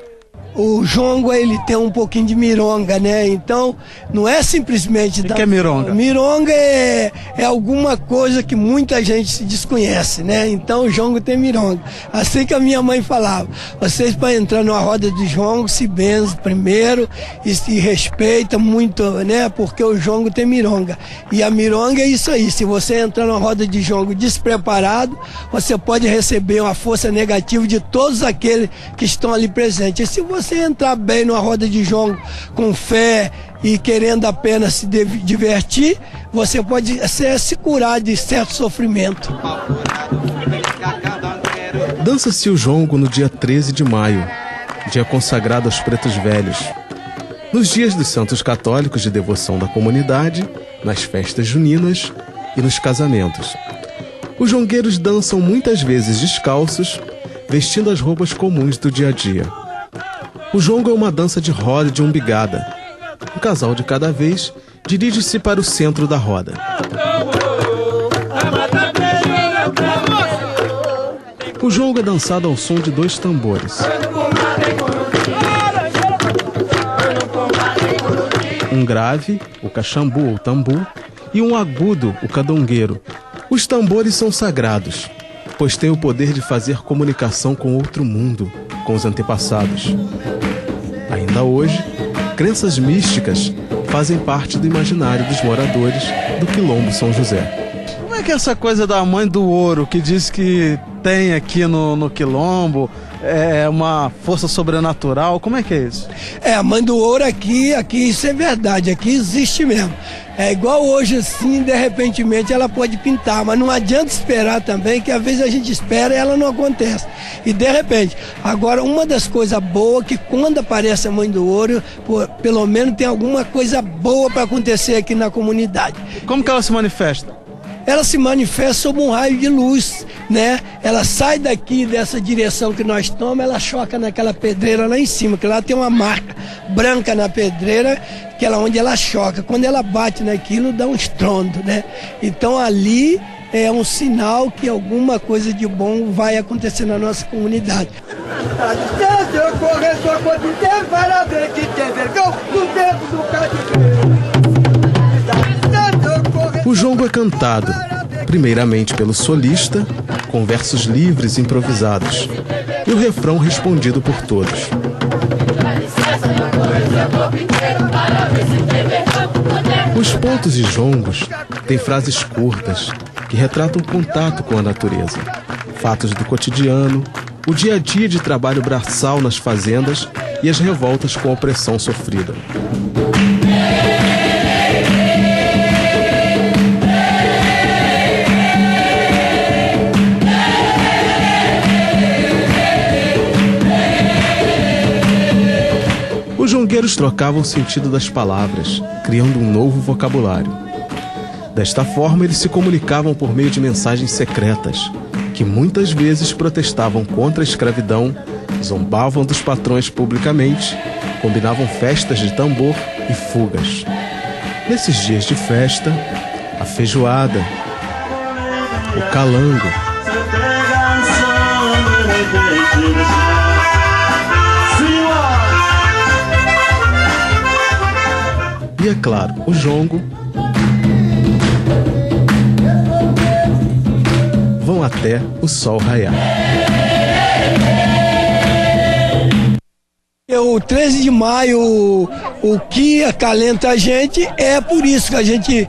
O jongo, ele tem um pouquinho de mironga, né? Então, não é simplesmente... O que é mironga? Mironga é alguma coisa que muita gente se desconhece, né? Então, o jongo tem mironga. Assim que a minha mãe falava, vocês para entrar numa roda de jongo, se benzem primeiro e se respeita muito, né? Porque o jongo tem mironga. E a mironga é isso aí, se você entrar numa roda de jongo despreparado, você pode receber uma força negativa de todos aqueles que estão ali presentes. E se você entrar bem numa roda de jongo com fé e querendo apenas se divertir, você pode se curar de certo sofrimento. Dança-se o jongo no dia 13 de maio, dia consagrado aos pretos velhos. Nos dias dos santos católicos de devoção da comunidade, nas festas juninas e nos casamentos. Os jongueiros dançam muitas vezes descalços, vestindo as roupas comuns do dia a dia. O jongo é uma dança de roda de umbigada. Um casal de cada vez dirige-se para o centro da roda. O jongo é dançado ao som de 2 tambores. Um grave, o caxambu ou tambu, e um agudo, o cadongueiro. Os tambores são sagrados, pois têm o poder de fazer comunicação com outro mundo, com os antepassados. Ainda hoje, crenças místicas fazem parte do imaginário dos moradores do Quilombo São José. Como é que é essa coisa da mãe do ouro, que diz que tem aqui no Quilombo, é uma força sobrenatural? Como é que é isso? A mãe do ouro aqui isso é verdade, aqui existe mesmo. É igual hoje assim, de repentemente ela pode pintar, mas não adianta esperar também, que às vezes a gente espera e ela não acontece. E de repente, agora uma das coisas boas que quando aparece a Mãe do Ouro, pelo menos tem alguma coisa boa para acontecer aqui na comunidade. Como que ela se manifesta? Ela se manifesta sob um raio de luz, né? Ela sai daqui dessa direção que nós tomamos, ela choca naquela pedreira lá em cima, que lá tem uma marca branca na pedreira, que é onde ela choca. Quando ela bate naquilo, dá um estrondo, né? Então ali é um sinal que alguma coisa de bom vai acontecer na nossa comunidade. O jongo é cantado, primeiramente pelo solista, com versos livres improvisados, e o refrão respondido por todos. Os pontos e jongos têm frases curtas que retratam contato com a natureza, fatos do cotidiano, o dia a dia de trabalho braçal nas fazendas e as revoltas com a opressão sofrida. Os jongueiros trocavam o sentido das palavras, criando um novo vocabulário. Desta forma, eles se comunicavam por meio de mensagens secretas, que muitas vezes protestavam contra a escravidão, zombavam dos patrões publicamente, combinavam festas de tambor e fugas. Nesses dias de festa, a feijoada, o calango, e, é claro, o jongo vão até o sol raiar. O 13 de maio, o que acalenta a gente é por isso que a gente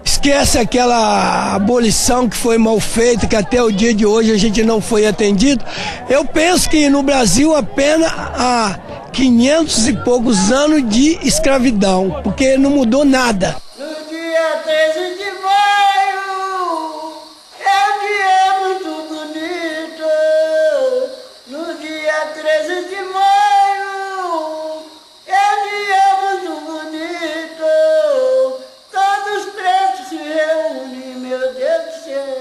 esquece aquela abolição que foi mal feita, que até o dia de hoje a gente não foi atendido. Eu penso que no Brasil apenas há 500 e poucos anos de escravidão, porque não mudou nada. No dia 13 de maio, é um dia muito bonito. No dia 13 de maio, é um dia muito bonito. Todos os pretos se reúnem, meu Deus do céu,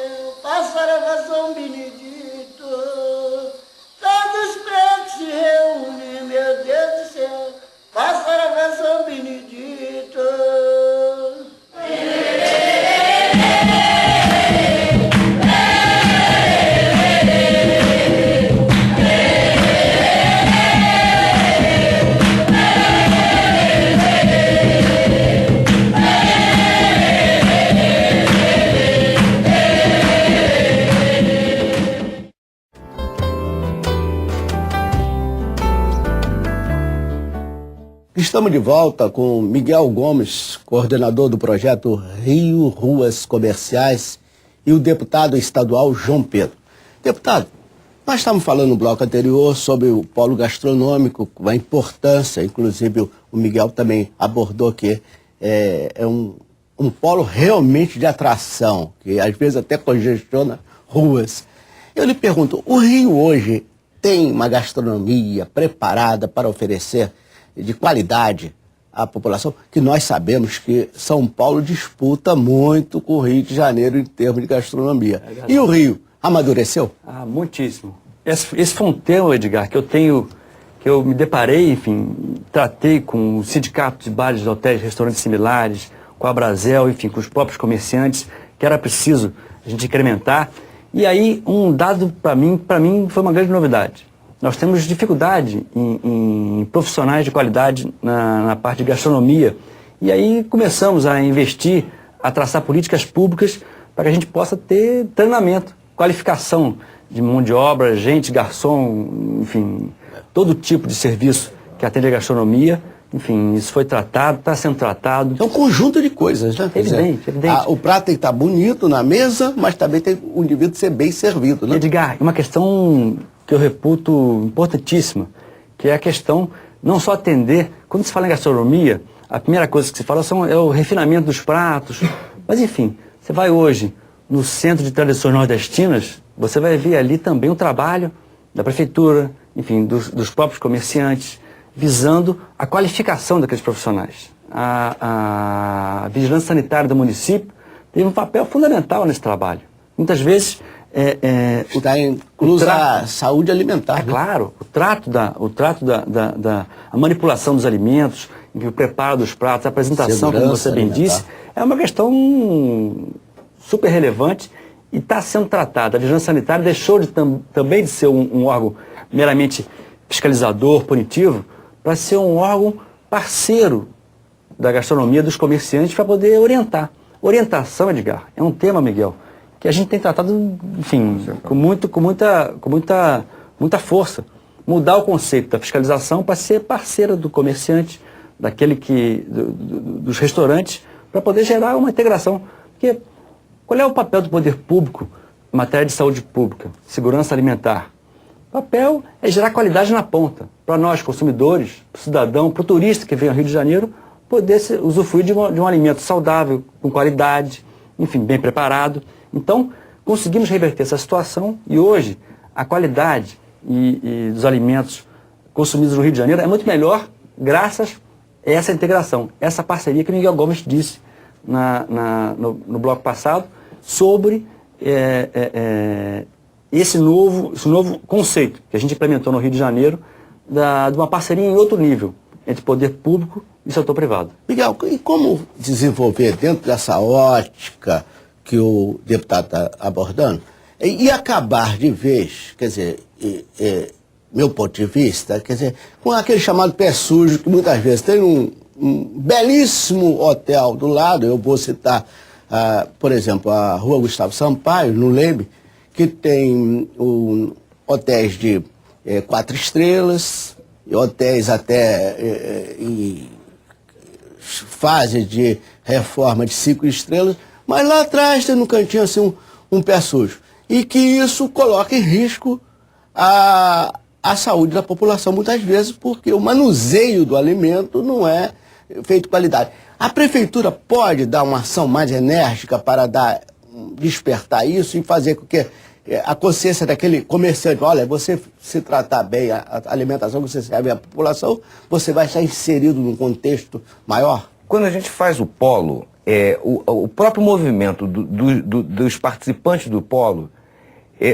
passará São Benedito. Todos os pretos se reúnem, meu Deus do céu, passará São Benedito. Estamos de volta com Miguel Gomes, coordenador do projeto Rio Ruas Comerciais, e o deputado estadual João Pedro. Deputado, nós estávamos falando no bloco anterior sobre o polo gastronômico, a importância, inclusive o Miguel também abordou que é um polo realmente de atração, que às vezes até congestiona ruas. Eu lhe pergunto, o Rio hoje tem uma gastronomia preparada para oferecer de qualidade à população, que nós sabemos que São Paulo disputa muito com o Rio de Janeiro em termos de gastronomia. E o Rio, amadureceu? Ah, muitíssimo. Esse foi um tema, Edgar, que eu me deparei, enfim, tratei com o sindicato de bares, de hotéis, restaurantes similares, com a Brasel, enfim, com os próprios comerciantes, que era preciso a gente incrementar. E aí, um dado para mim foi uma grande novidade. Nós temos dificuldade em profissionais de qualidade na parte de gastronomia. E aí começamos a investir, a traçar políticas públicas para que a gente possa ter treinamento, qualificação de mão de obra, gente, garçom, enfim, todo tipo de serviço que atende a gastronomia. Enfim, isso foi tratado, está sendo tratado. É um conjunto de coisas, né? Evidente, evidente. O prato tem que estar bonito na mesa, mas também tem o indivíduo ser bem servido, né? Edgar, uma questão que eu reputo importantíssima, que é a questão não só atender, quando se fala em gastronomia, a primeira coisa que se fala é o refinamento dos pratos. Mas, enfim, você vai hoje no Centro de Tradições Nordestinas, você vai ver ali também o trabalho da prefeitura, enfim, dos próprios comerciantes, visando a qualificação daqueles profissionais. A vigilância sanitária do município teve um papel fundamental nesse trabalho. Muitas vezes... Está inclusa a saúde alimentar. Claro, a manipulação dos alimentos, o preparo dos pratos, a apresentação, como você bem disse, é uma questão super relevante e está sendo tratada. A vigilância sanitária deixou também de ser um órgão meramente fiscalizador, punitivo, para ser um órgão parceiro da gastronomia, dos comerciantes, para poder orientar. Orientação, Edgar, é um tema, Miguel, que a gente tem tratado, enfim, com muita força. Mudar o conceito da fiscalização para ser parceira do comerciante, dos restaurantes, para poder gerar uma integração. Porque qual é o papel do poder público em matéria de saúde pública, segurança alimentar? O papel é gerar qualidade na ponta, para nós, consumidores, para o cidadão, para o turista que vem ao Rio de Janeiro, poder usufruir de um alimento saudável, com qualidade, enfim, bem preparado. Então, conseguimos reverter essa situação e hoje a qualidade dos alimentos consumidos no Rio de Janeiro é muito melhor graças a essa integração, essa parceria que Miguel Gomes disse no bloco passado sobre esse novo conceito que a gente implementou no Rio de Janeiro de uma parceria em outro nível entre poder público e setor privado. Miguel, e como desenvolver dentro dessa ótica que o deputado está abordando, e acabar de vez, quer dizer, meu ponto de vista, quer dizer, com aquele chamado pé sujo, que muitas vezes tem um belíssimo hotel do lado, eu vou citar, por exemplo, a Rua Gustavo Sampaio, no Leme, que tem hotéis de 4 estrelas, hotéis até em fase de reforma de 5 estrelas, mas lá atrás tem no cantinho assim um pé sujo. E que isso coloca em risco a saúde da população muitas vezes, porque o manuseio do alimento não é feito com qualidade. A prefeitura pode dar uma ação mais enérgica para despertar isso e fazer com que a consciência daquele comerciante, olha, você se tratar bem a alimentação que você serve à população, você vai estar inserido num contexto maior? Quando a gente faz o polo, o próprio movimento dos participantes do polo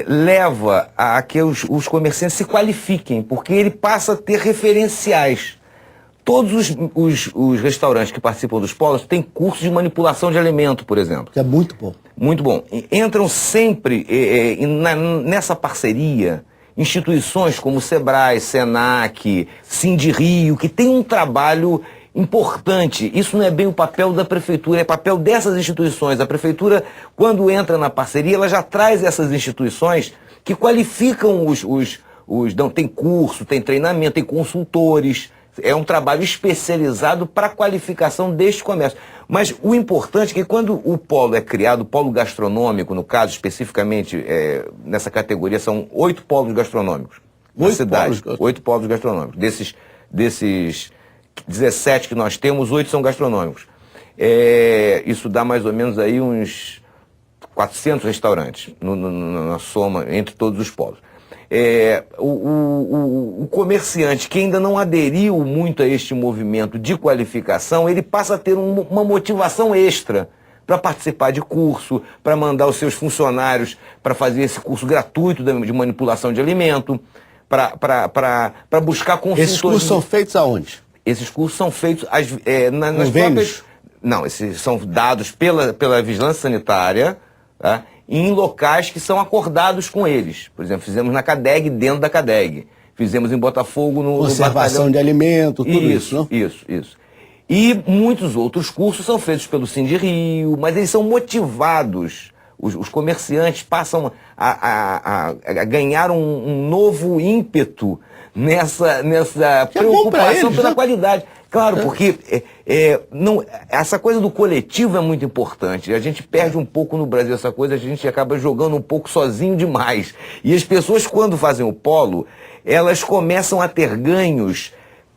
leva a que os comerciantes se qualifiquem, porque ele passa a ter referenciais. Todos os restaurantes que participam dos polos têm cursos de manipulação de alimento, por exemplo. Que é muito bom. Muito bom. Entram sempre nessa parceria instituições como o Sebrae, Senac, Sindirio, que tem um trabalho importante. Isso não é bem o papel da prefeitura, é papel dessas instituições. A prefeitura, quando entra na parceria, ela já traz essas instituições que qualificam tem curso, tem treinamento, tem consultores. É um trabalho especializado para a qualificação deste comércio. Mas o importante é que quando o polo é criado, o polo gastronômico, no caso especificamente nessa categoria, são 8 polos gastronômicos na cidade. 8 polos gastronômicos. Desses 17 que nós temos, 8 são gastronômicos. Isso dá mais ou menos aí uns 400 restaurantes na soma entre todos os polos. O comerciante que ainda não aderiu muito a este movimento de qualificação, ele passa a ter uma motivação extra para participar de curso, para mandar os seus funcionários para fazer esse curso gratuito de manipulação de alimento, para buscar consultores. Esses cursos são feitos aonde? Esses cursos são feitos nas próprias... Não, esses são dados pela vigilância sanitária, tá? Em locais que são acordados com eles. Por exemplo, fizemos na CADEG, dentro da CADEG. Fizemos em Botafogo, conservação de alimento, tudo isso, não? Isso. E muitos outros cursos são feitos pelo Sindirio, mas eles são motivados. Os comerciantes passam a ganhar um novo ímpeto nessa preocupação pela qualidade. Claro, porque essa coisa do coletivo é muito importante. A gente perde um pouco no Brasil essa coisa, a gente acaba jogando um pouco sozinho demais. E as pessoas, quando fazem o polo, elas começam a ter ganhos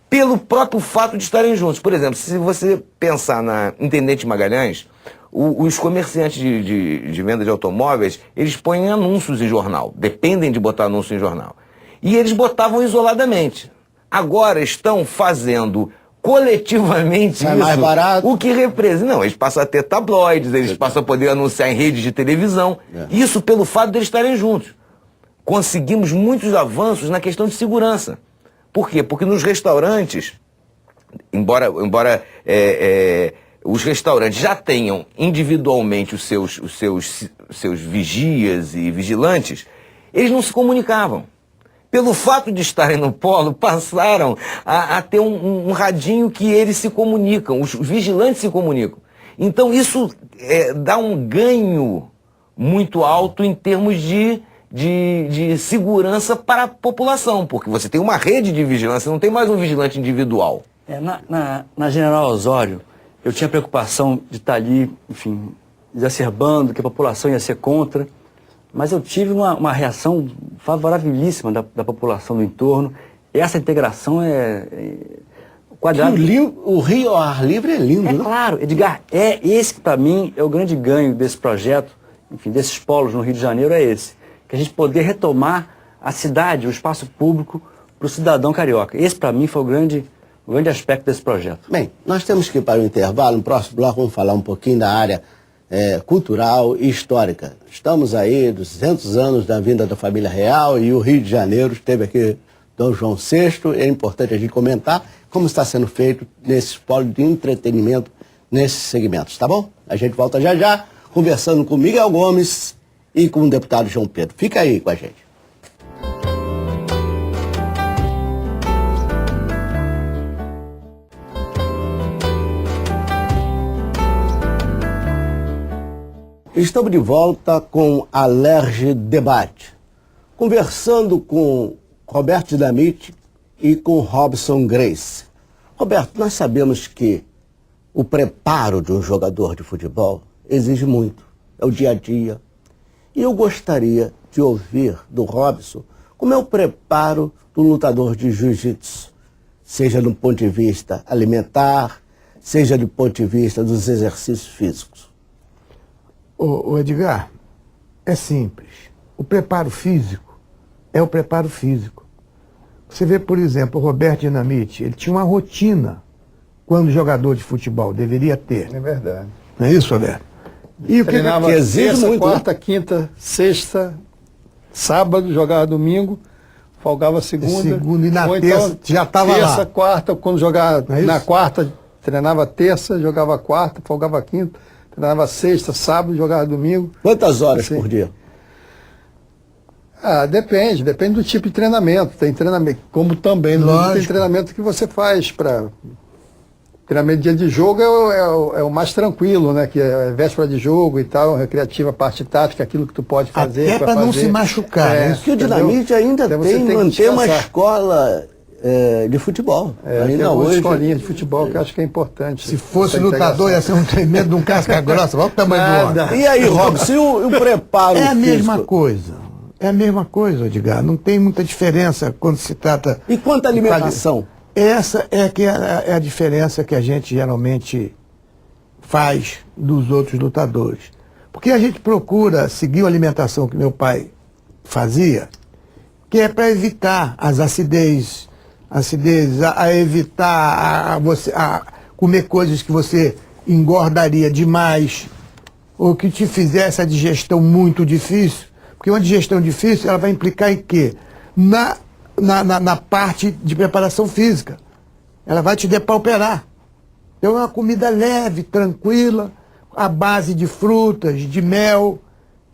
pelo próprio fato de estarem juntos. Por exemplo, se você pensar na Intendente Magalhães, os comerciantes de venda de automóveis, eles põem anúncios em jornal, dependem de botar anúncio em jornal. E eles botavam isoladamente. Agora estão fazendo coletivamente Sai mais barato. o que representa. Não, eles passam a ter tabloides, eles passam a poder anunciar em redes de televisão. Isso pelo fato de eles estarem juntos. Conseguimos muitos avanços na questão de segurança. Por quê? Porque nos restaurantes, embora os restaurantes já tenham individualmente os seus vigias e vigilantes, eles não se comunicavam. Pelo fato de estarem no polo, passaram a ter um radinho que eles se comunicam, os vigilantes se comunicam. Então isso dá um ganho muito alto em termos de segurança para a população, porque você tem uma rede de vigilância, não tem mais um vigilante individual. Na General Osório, eu tinha preocupação de estar ali, enfim, exacerbando, que a população ia ser contra, mas eu tive uma reação favorabilíssima da população do entorno. Essa integração quadrado. O Rio ao ar livre é lindo, né? Claro, Edgar, esse que para mim é o grande ganho desse projeto, enfim, desses polos no Rio de Janeiro, é esse. Que a gente poder retomar a cidade, o espaço público para o cidadão carioca. Esse para mim foi o grande aspecto desse projeto. Bem, nós temos que ir para o intervalo. No próximo bloco vamos falar um pouquinho da área cultural e histórica. Estamos aí, 200 anos da vinda da família real, e o Rio de Janeiro teve aqui Dom João VI. É importante a gente comentar como está sendo feito nesse polo de entretenimento, nesses segmentos, tá bom? A gente volta já já, conversando com Miguel Gomes e com o deputado João Pedro. Fica aí com a gente. Estamos de volta com a LERJ Debate, conversando com Roberto Dinamite e com Robson Grace. Roberto, nós sabemos que o preparo de um jogador de futebol exige muito, é o dia a dia. E eu gostaria de ouvir do Robson como é o preparo do lutador de jiu-jitsu, seja do ponto de vista alimentar, seja do ponto de vista dos exercícios físicos. Ô Edgar, é simples. O preparo físico é o preparo físico. Você vê, por exemplo, o Roberto Dinamite, ele tinha uma rotina quando jogador de futebol deveria ter. É verdade. Não é isso, Roberto? E o que exige terça, muito, quarta, quinta, sexta, sábado, jogava domingo, folgava segunda. E na terça então, já estava lá. Terça, quarta, quando jogava na quarta, treinava terça, jogava quarta, folgava quinta. Treinava sexta, sábado, jogava domingo. Quantas horas por dia? Depende do tipo de treinamento. Tem treinamento, como também tem treinamento que você faz para... Treinamento dia de jogo é o mais tranquilo, né? Que é véspera de jogo e tal, recreativa, parte tática, aquilo que tu pode fazer. Até para não se machucar. Porque o Dinamite ainda tem uma escola de futebol. Ainda hoje. Escolinha de futebol que eu acho que é importante. Se fosse lutador, ia ser um tremendo de um casca grossa. Olha o tamanho do homem. E aí, Robson, o preparo físico? É a mesma coisa. É a mesma coisa, Edgar. Não tem muita diferença quando se trata... E quanto à alimentação? Essa é a diferença que a gente geralmente faz dos outros lutadores. Porque a gente procura seguir a alimentação que meu pai fazia, que é para evitar as acidez, a evitar a comer coisas que você engordaria demais, ou que te fizesse a digestão muito difícil. Porque uma digestão difícil, ela vai implicar em quê? Na parte de preparação física. Ela vai te depauperar. Então é uma comida leve, tranquila, à base de frutas, de mel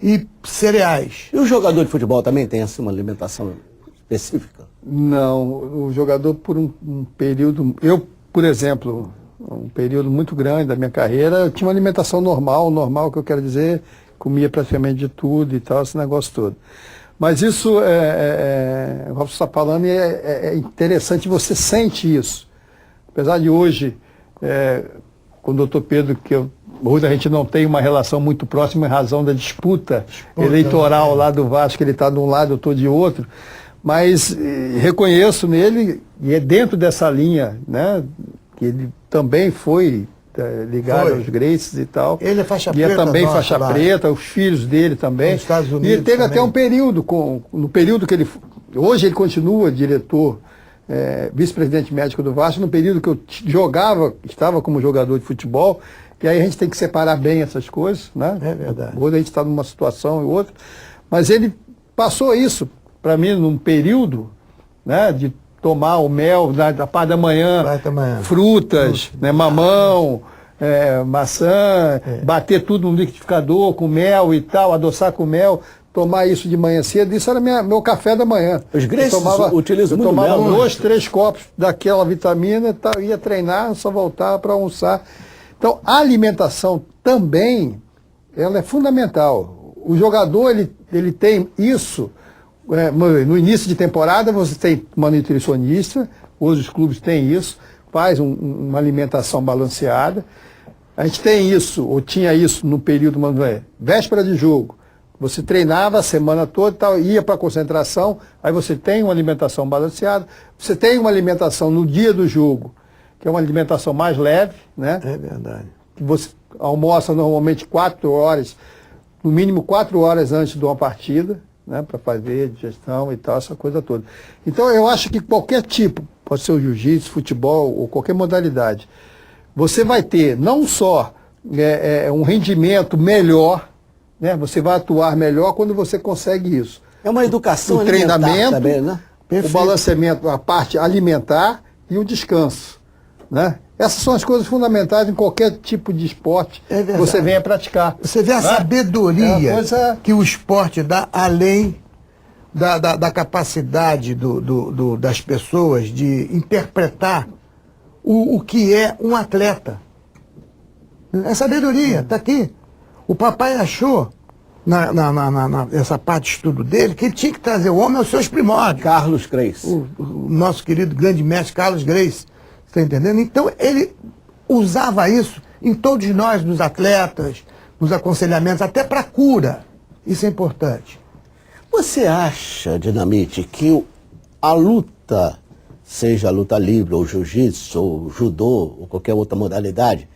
e cereais. E o jogador de futebol também tem assim uma alimentação específica? Não, o jogador por um período... Eu, por exemplo, um período muito grande da minha carreira, eu tinha uma alimentação normal que eu quero dizer, comia praticamente de tudo e tal, esse negócio todo. Mas isso, o Robson está falando, e é interessante, você sente isso. Apesar de hoje, com o doutor Pedro, hoje a gente não tem uma relação muito próxima em razão da disputa eleitoral lá do Vasco, ele está de um lado, eu estou de outro, Mas reconheço nele, e é dentro dessa linha, né, que ele também foi ligado aos Gracies e tal. Ele é faixa e preta. é também nossa, faixa lá. preta, os filhos dele também. Nos Estados Unidos e ele teve também. até um período, no período que ele... Hoje ele continua diretor, vice-presidente médico do Vasco, no período que eu estava como jogador de futebol, e aí a gente tem que separar bem essas coisas, né? É verdade. Hoje a gente está numa situação e outra, mas ele passou isso para mim num período, né, de tomar o mel da parte da manhã, frutas, né, mamão, maçã, bater tudo no liquidificador com mel e tal, adoçar com mel, tomar isso de manhã cedo, isso era meu café da manhã. Os Gracies utilizam muito mel. Eu tomava 2, 3 copos daquela vitamina e tal, ia treinar, só voltava para almoçar. Então, a alimentação também, ela é fundamental. O jogador, ele tem isso. No início de temporada você tem uma nutricionista, hoje os clubes têm isso, faz uma alimentação balanceada. A gente tem isso, ou tinha isso no período, véspera de jogo. Você treinava a semana toda e tal, ia para a concentração, aí você tem uma alimentação balanceada, você tem uma alimentação no dia do jogo, que é uma alimentação mais leve, né? É verdade. Você almoça normalmente 4 horas, no mínimo 4 horas antes de uma partida, né, para fazer digestão e tal, essa coisa toda. Então eu acho que qualquer tipo, pode ser o jiu-jitsu, futebol ou qualquer modalidade, você vai ter não só um rendimento melhor, né, você vai atuar melhor quando você consegue isso. É uma educação o treinamento também, né? O balanceamento, a parte alimentar e o descanso, né? Essas são as coisas fundamentais em qualquer tipo de esporte que você venha praticar. Você vê a sabedoria que o esporte dá, além da capacidade das pessoas de interpretar o que é um atleta. É sabedoria, está aqui. O papai achou, nessa parte de estudo dele, que ele tinha que trazer o homem aos seus primórdios. Carlos Gracie. O nosso querido grande mestre Carlos Gracie. Está entendendo? Então ele usava isso em todos nós, nos atletas, nos aconselhamentos, até para cura. Isso é importante. Você acha, Dinamite, que a luta, seja a luta livre, ou jiu-jitsu, ou judô, ou qualquer outra modalidade,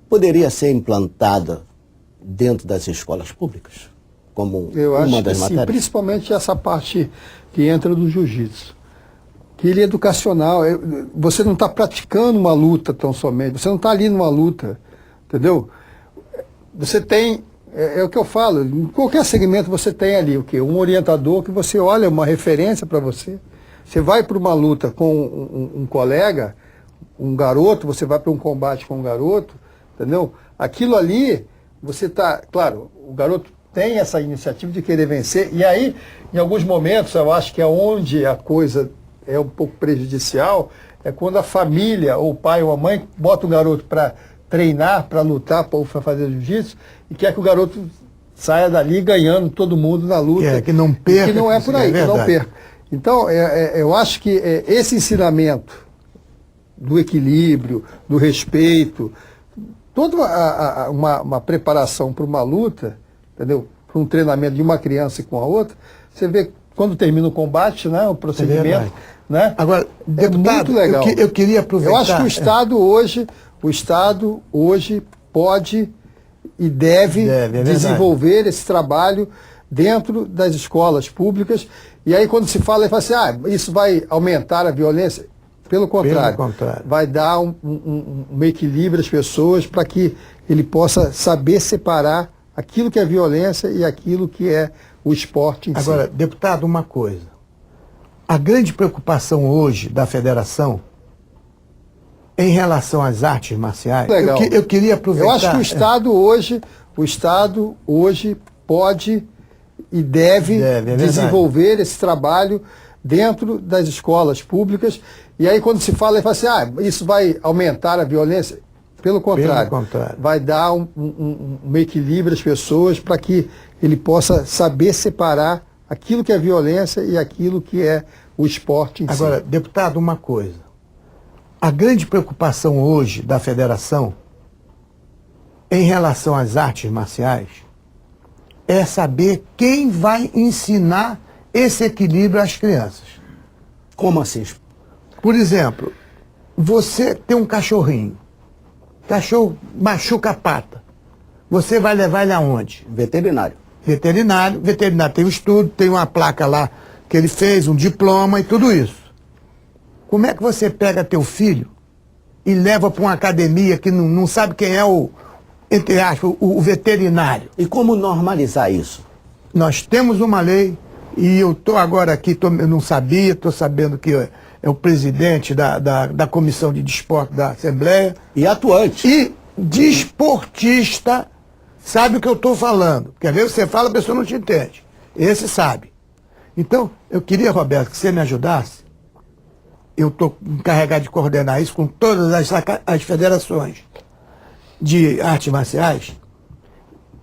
poderia ser implantada dentro das escolas públicas? Como eu uma acho das que matérias? Sim, principalmente essa parte que entra do jiu-jitsu. Que ele é educacional, você não está praticando uma luta tão somente, você não está ali numa luta, entendeu? Você tem, é o que eu falo, em qualquer segmento você tem ali o quê? Um orientador que você olha, uma referência para você. Você vai para uma luta com um colega, um garoto, você vai para um combate com um garoto, entendeu? Aquilo ali, você está, claro, o garoto tem essa iniciativa de querer vencer, e aí, em alguns momentos, eu acho que é onde a coisa é um pouco prejudicial, é quando a família, ou o pai ou a mãe, bota o garoto para treinar, para lutar, para fazer jiu-jitsu, e quer que o garoto saia dali ganhando todo mundo na luta. Que não perca. Que não é por aí, que não perca. Então, eu acho que esse ensinamento do equilíbrio, do respeito, toda uma preparação para uma luta, entendeu? Para um treinamento de uma criança com a outra, você vê quando termina o combate, né, o procedimento, né? Agora, deputado, muito legal. Eu queria aproveitar. Eu acho que o Estado hoje pode e deve desenvolver esse trabalho dentro das escolas públicas. E aí quando se fala, ele fala assim, isso vai aumentar a violência. Pelo contrário, vai dar um equilíbrio às pessoas para que ele possa saber separar aquilo que é violência e aquilo que é o esporte em si. Agora, deputado, uma coisa. A grande preocupação hoje da federação em relação às artes marciais, eu queria aproveitar... Eu acho que o Estado hoje pode e deve desenvolver esse trabalho dentro das escolas públicas. E aí quando se fala, ele fala assim, isso vai aumentar a violência. Pelo contrário, vai dar um equilíbrio às pessoas para que ele possa saber separar aquilo que é violência e aquilo que é o esporte em si. Agora, deputado, uma coisa. A grande preocupação hoje da federação em relação às artes marciais é saber quem vai ensinar esse equilíbrio às crianças. Como assim? Por exemplo, você tem um cachorrinho. Cachorro machuca a pata. Você vai levar ele aonde? Veterinário. Veterinário tem um estudo, tem uma placa lá que ele fez, um diploma e tudo isso. Como é que você pega teu filho e leva para uma academia que não sabe quem é entre aspas, o veterinário? E como normalizar isso? Nós temos uma lei e eu estou agora aqui, eu não sabia, estou sabendo que é o presidente da Comissão de Desporto da Assembleia. E atuante. E desportista sabe o que eu estou falando. Quer ver? Você fala, a pessoa não te entende. Esse sabe. Então, eu queria, Roberto, que você me ajudasse. Eu estou encarregado de coordenar isso com todas as federações de artes marciais,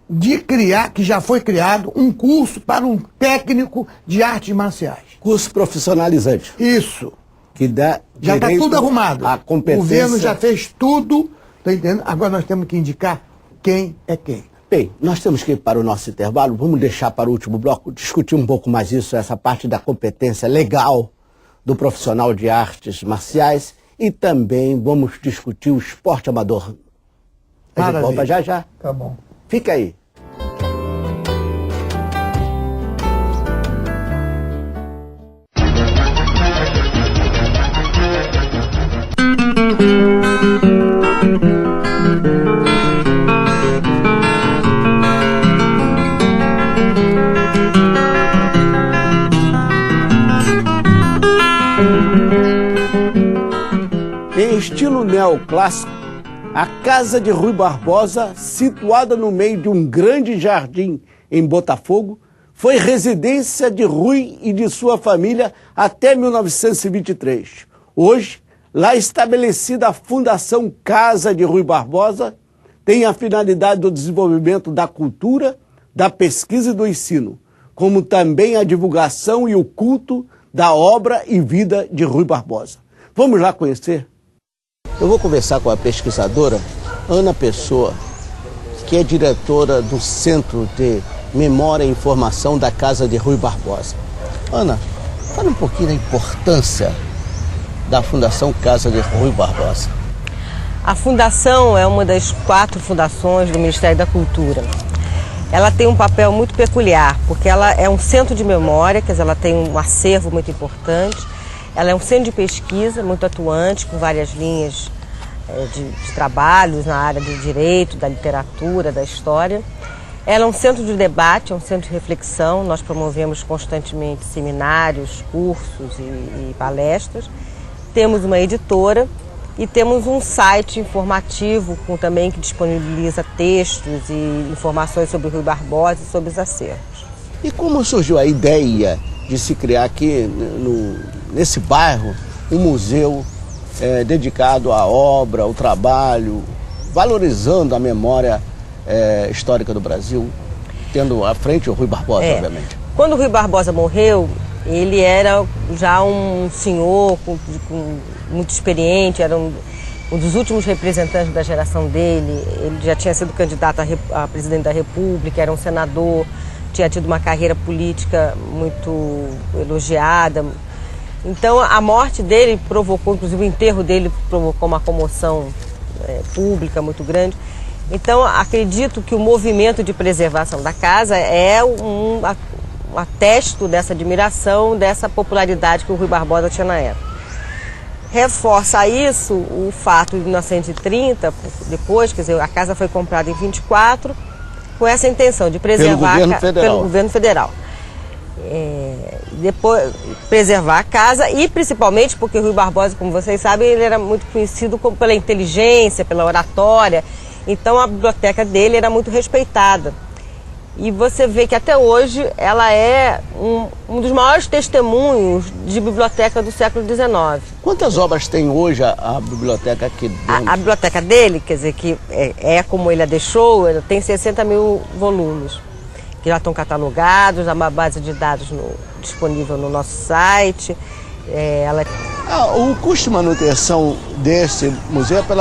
de criar, que já foi criado, um curso para um técnico de artes marciais. Curso profissionalizante. Isso. Que dá já está tudo arrumado. A competência. O governo já fez tudo, tá entendendo? Agora nós temos que indicar quem é quem. Bem, nós temos que ir para o nosso intervalo. Vamos deixar para o último bloco discutir um pouco mais isso, essa parte da competência legal do profissional de artes marciais, e também vamos discutir o esporte amador. A gente volta já já. Tá bom. Fica aí. Em estilo neoclássico, a casa de Rui Barbosa, situada no meio de um grande jardim em Botafogo, foi residência de Rui e de sua família até 1923. Hoje, lá estabelecida a Fundação Casa de Rui Barbosa, tem a finalidade do desenvolvimento da cultura, da pesquisa e do ensino, como também a divulgação e o culto da obra e vida de Rui Barbosa. Vamos lá conhecer? Eu vou conversar com a pesquisadora Ana Pessoa, que é diretora do Centro de Memória e Informação da Casa de Rui Barbosa. Ana, fala um pouquinho da importância da Fundação Casa de Rui Barbosa. A Fundação é uma das 4 fundações do Ministério da Cultura. Ela tem um papel muito peculiar, porque ela é um centro de memória, quer dizer, ela tem um acervo muito importante. Ela é um centro de pesquisa muito atuante, com várias linhas de trabalhos na área do direito, da literatura, da história. Ela é um centro de debate, é um centro de reflexão. Nós promovemos constantemente seminários, cursos e palestras. Temos uma editora e temos um site informativo também que disponibiliza textos e informações sobre o Rui Barbosa e sobre os acervos. E como surgiu a ideia de se criar aqui nesse bairro um museu dedicado à obra, ao trabalho, valorizando a memória histórica do Brasil, tendo à frente o Rui Barbosa, obviamente? Quando o Rui Barbosa morreu, ele era já um senhor muito experiente, era um dos últimos representantes da geração dele. Ele já tinha sido candidato a presidente da República, era um senador, tinha tido uma carreira política muito elogiada. Então a morte dele provocou, inclusive o enterro dele provocou uma comoção pública muito grande. Então acredito que o movimento de preservação da casa é um atesto dessa admiração, dessa popularidade que o Rui Barbosa tinha na época. Reforça isso o fato de 1930, depois, quer dizer, a casa foi comprada em 24, com essa intenção de preservar pelo governo federal. Depois preservar a casa e principalmente porque o Rui Barbosa, como vocês sabem, ele era muito conhecido pela inteligência, pela oratória, então a biblioteca dele era muito respeitada. E você vê que até hoje ela é um dos maiores testemunhos de biblioteca do século XIX. Quantas obras tem hoje a biblioteca aqui dentro? A biblioteca dele, quer dizer, que é como ele a deixou, ela tem 60 mil volumes, que já estão catalogados, há uma base de dados disponível no nosso site. O custo de manutenção desse museu é pelo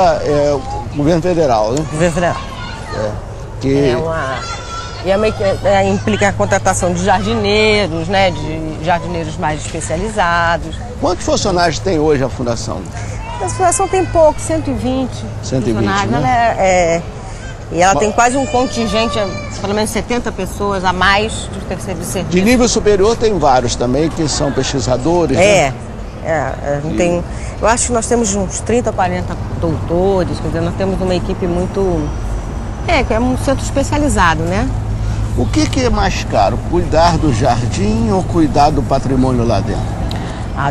governo federal, né? Governo federal. Implica a contratação de jardineiros, né, de jardineiros mais especializados. Quantos funcionários tem hoje a fundação? A fundação tem pouco, 120. 120, funcionários. né? E ela tem quase um contingente, pelo menos 70 pessoas a mais de terceiro de serviço. De nível superior tem vários também, que são pesquisadores, né? Tem, eu acho que nós temos uns 30, 40 doutores, quer dizer, nós temos uma equipe muito... que é um centro especializado, né? O que é mais caro, cuidar do jardim ou cuidar do patrimônio lá dentro?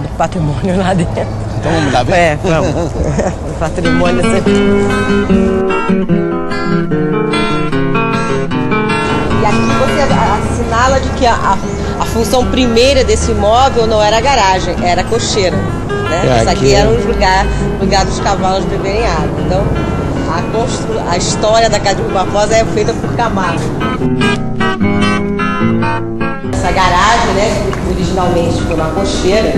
Do patrimônio lá dentro. Então vamos lá ver? Vamos. O patrimônio sempre... E aqui você assinala de que a função primeira desse imóvel não era a garagem, era a cocheira. Né? Isso aqui era o lugar dos cavalos beberem água. Então, a história da casa de Rui Barbosa é feita por camadas. Essa garagem, né, originalmente foi uma cocheira.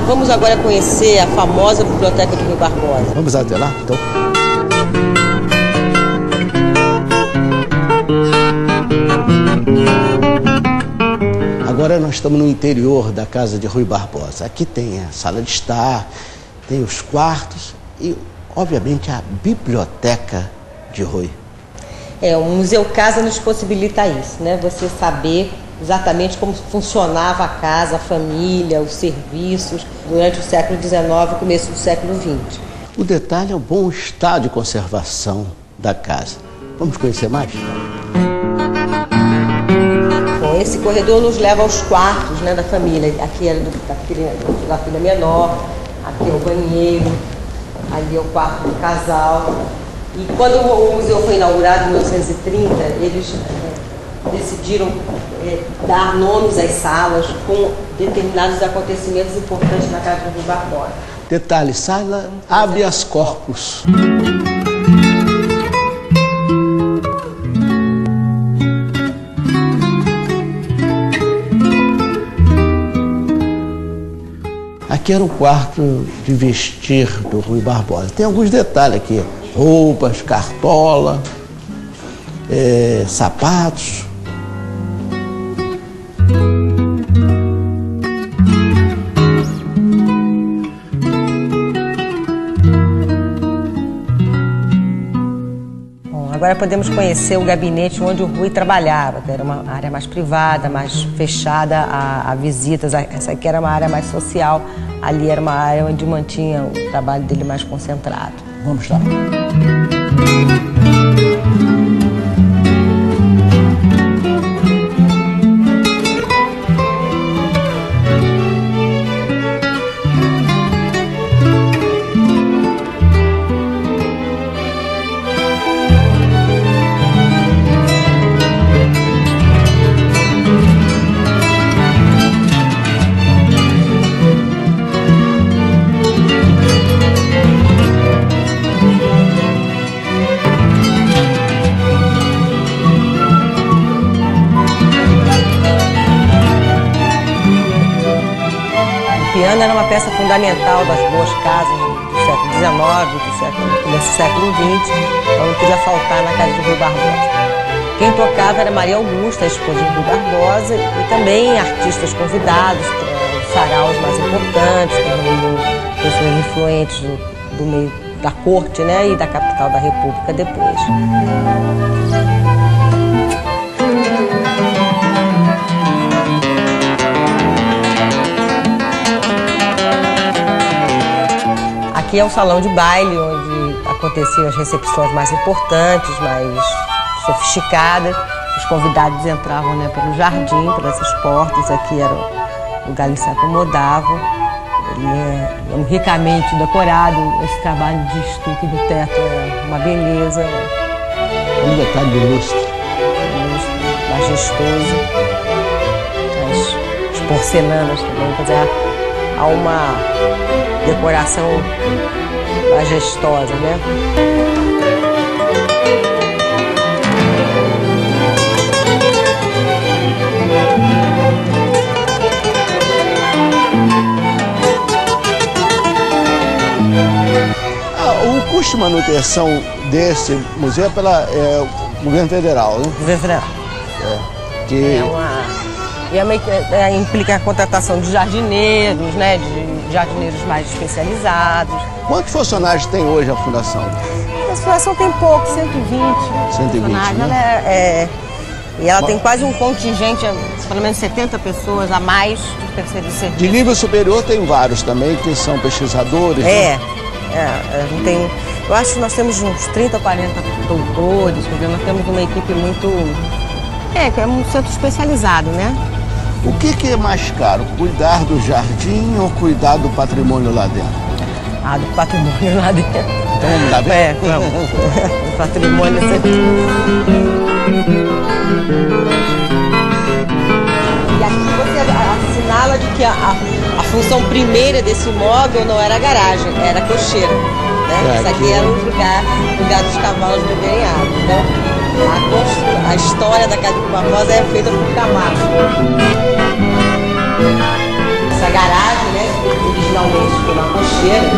Vamos agora conhecer a famosa biblioteca do Rui Barbosa. Vamos até lá, então. Agora nós estamos no interior da casa de Rui Barbosa. Aqui tem a sala de estar, tem os quartos e, obviamente, a biblioteca de Rui. O Museu Casa nos possibilita isso, né? Você saber exatamente como funcionava a casa, a família, os serviços durante o século XIX e começo do século XX. O detalhe é o bom estado de conservação da casa. Vamos conhecer mais? Bom, esse corredor nos leva aos quartos, né, da família. Aqui é da filha menor, aqui é o banheiro, ali é o quarto do casal. E quando o museu foi inaugurado em 1930, eles decidiram dar nomes às salas com determinados acontecimentos importantes na casa do Rui Barbosa. Detalhe, sala habeas corpus. Aqui era o quarto de vestir do Rui Barbosa. Tem alguns detalhes aqui. Roupas, cartola, sapatos. Agora podemos conhecer o gabinete onde o Rui trabalhava, que era uma área mais privada, mais fechada a visitas. Essa aqui era uma área mais social, ali era uma área onde mantinha o trabalho dele mais concentrado. Vamos lá. O piano era uma peça fundamental das boas casas do século XIX, começo do século XX, então não podia faltar na casa de Rui Barbosa. Quem tocava era Maria Augusta, a esposa de Rui Barbosa, e também artistas convidados, saraus mais importantes, pessoas influentes do meio da corte, né, e da capital da República depois. Aqui é um salão de baile, onde aconteciam as recepções mais importantes, mais sofisticadas. Os convidados entravam, né, pelo jardim, por essas portas. Aqui era o lugar em que se acomodavam. ricamente decorado. Esse trabalho de estuque do teto é uma beleza. Um detalhe de lustre. Majestoso. As porcelanas também, quer dizer, há uma decoração majestosa, né? O custo de manutenção desse museu é pelo governo federal, né? Governo federal. Implica a contratação de jardineiros, né? De jardineiros mais especializados. Quantos funcionários tem hoje a fundação? A fundação tem pouco, 120. 120, né? E ela tem quase um contingente, pelo menos 70 pessoas a mais de terceiro serviço. De nível superior tem vários também, que são pesquisadores. Eu acho que nós temos uns 30, 40 doutores, porque nós temos uma equipe muito... que é um centro especializado, né? O que é mais caro, cuidar do jardim ou cuidar do patrimônio lá dentro? Do patrimônio lá dentro. Então vamos lá ver? Vamos. O patrimônio sempre... E aqui você assinala de que a função primeira desse imóvel não era a garagem, era a cocheira. Né? Isso aqui era um lugar dos cavalos beberem água. Então, a história da Casa de Barbosa é feita por Camargo. Essa garagem, né, originalmente foi uma cocheira.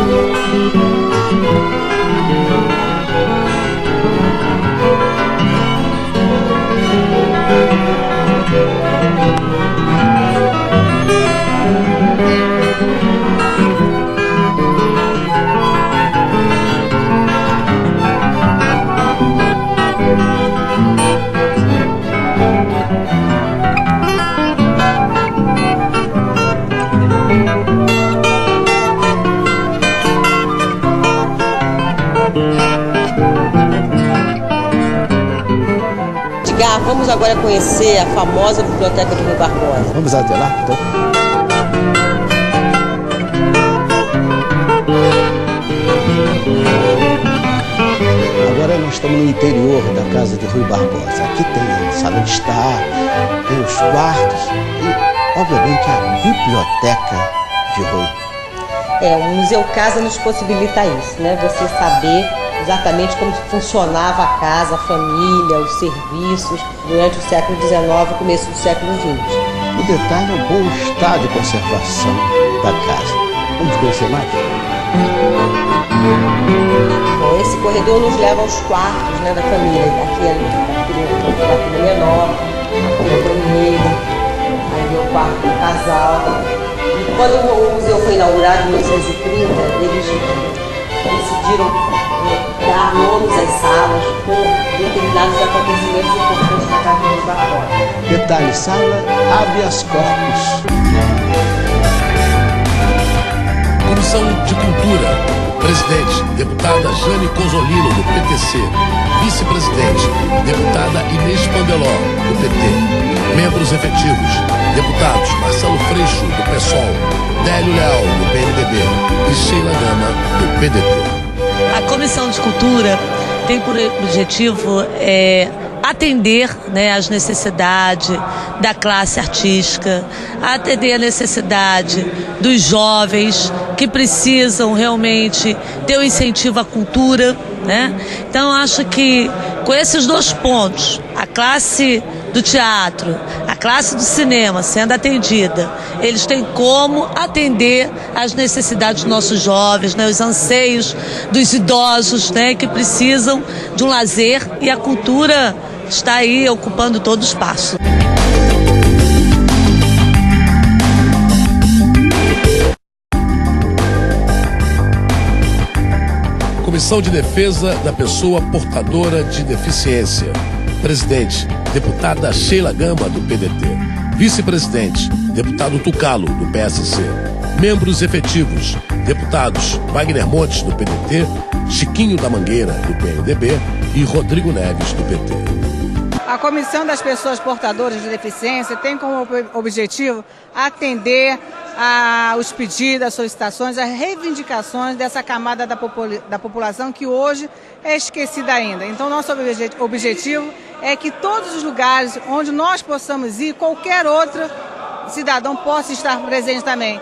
Vamos agora conhecer a famosa biblioteca do Rui Barbosa. Vamos até lá, então. Agora nós estamos no interior da casa de Rui Barbosa. Aqui tem a sala de estar, tem os quartos e, obviamente, a biblioteca de Rui. O Museu Casa nos possibilita isso, né? Você saber exatamente como funcionava a casa, a família, os serviços durante o século XIX e começo do século XX. O detalhe é o bom estado de conservação da casa. Vamos conhecer mais? Bom, esse corredor nos leva aos quartos, né, da família. Aqui é o quarto menor, aqui é o banheiro, aí é o quarto do casal. E quando o museu foi inaugurado em 1930, eles decidiram dar nomes às salas com determinados acontecimentos importantes na casa de Barbosa. Detalhe, sala habeas corpus. Comissão de Cultura. Presidente, deputada Jane Consolino, do PTC. Vice-presidente, deputada Inês Pandeló, do PT. Membros efetivos, deputados Marcelo Freixo, do PSOL, Délio Leal, do PMDB e Sheila Gama, do PDT. A Comissão de Cultura tem por objetivo atender, né, às necessidades da classe artística, atender a necessidade dos jovens que precisam realmente ter um incentivo à cultura, né? Então, acho que com esses dois pontos, a classe do teatro, a classe do cinema sendo atendida, eles têm como atender às necessidades dos nossos jovens, né, os anseios dos idosos, né, que precisam de um lazer, e a cultura está aí ocupando todo o espaço. Comissão de Defesa da Pessoa Portadora de Deficiência. Presidente, deputada Sheila Gama, do PDT. Vice-presidente, deputado Tucalo, do PSC. Membros efetivos, deputados Wagner Montes, do PDT, Chiquinho da Mangueira, do PMDB e Rodrigo Neves, do PT. A Comissão das Pessoas Portadoras de Deficiência tem como objetivo atender os pedidos, as solicitações, as reivindicações dessa camada da população que hoje é esquecida ainda. Então, nosso objetivo é que todos os lugares onde nós possamos ir, qualquer outro cidadão possa estar presente também.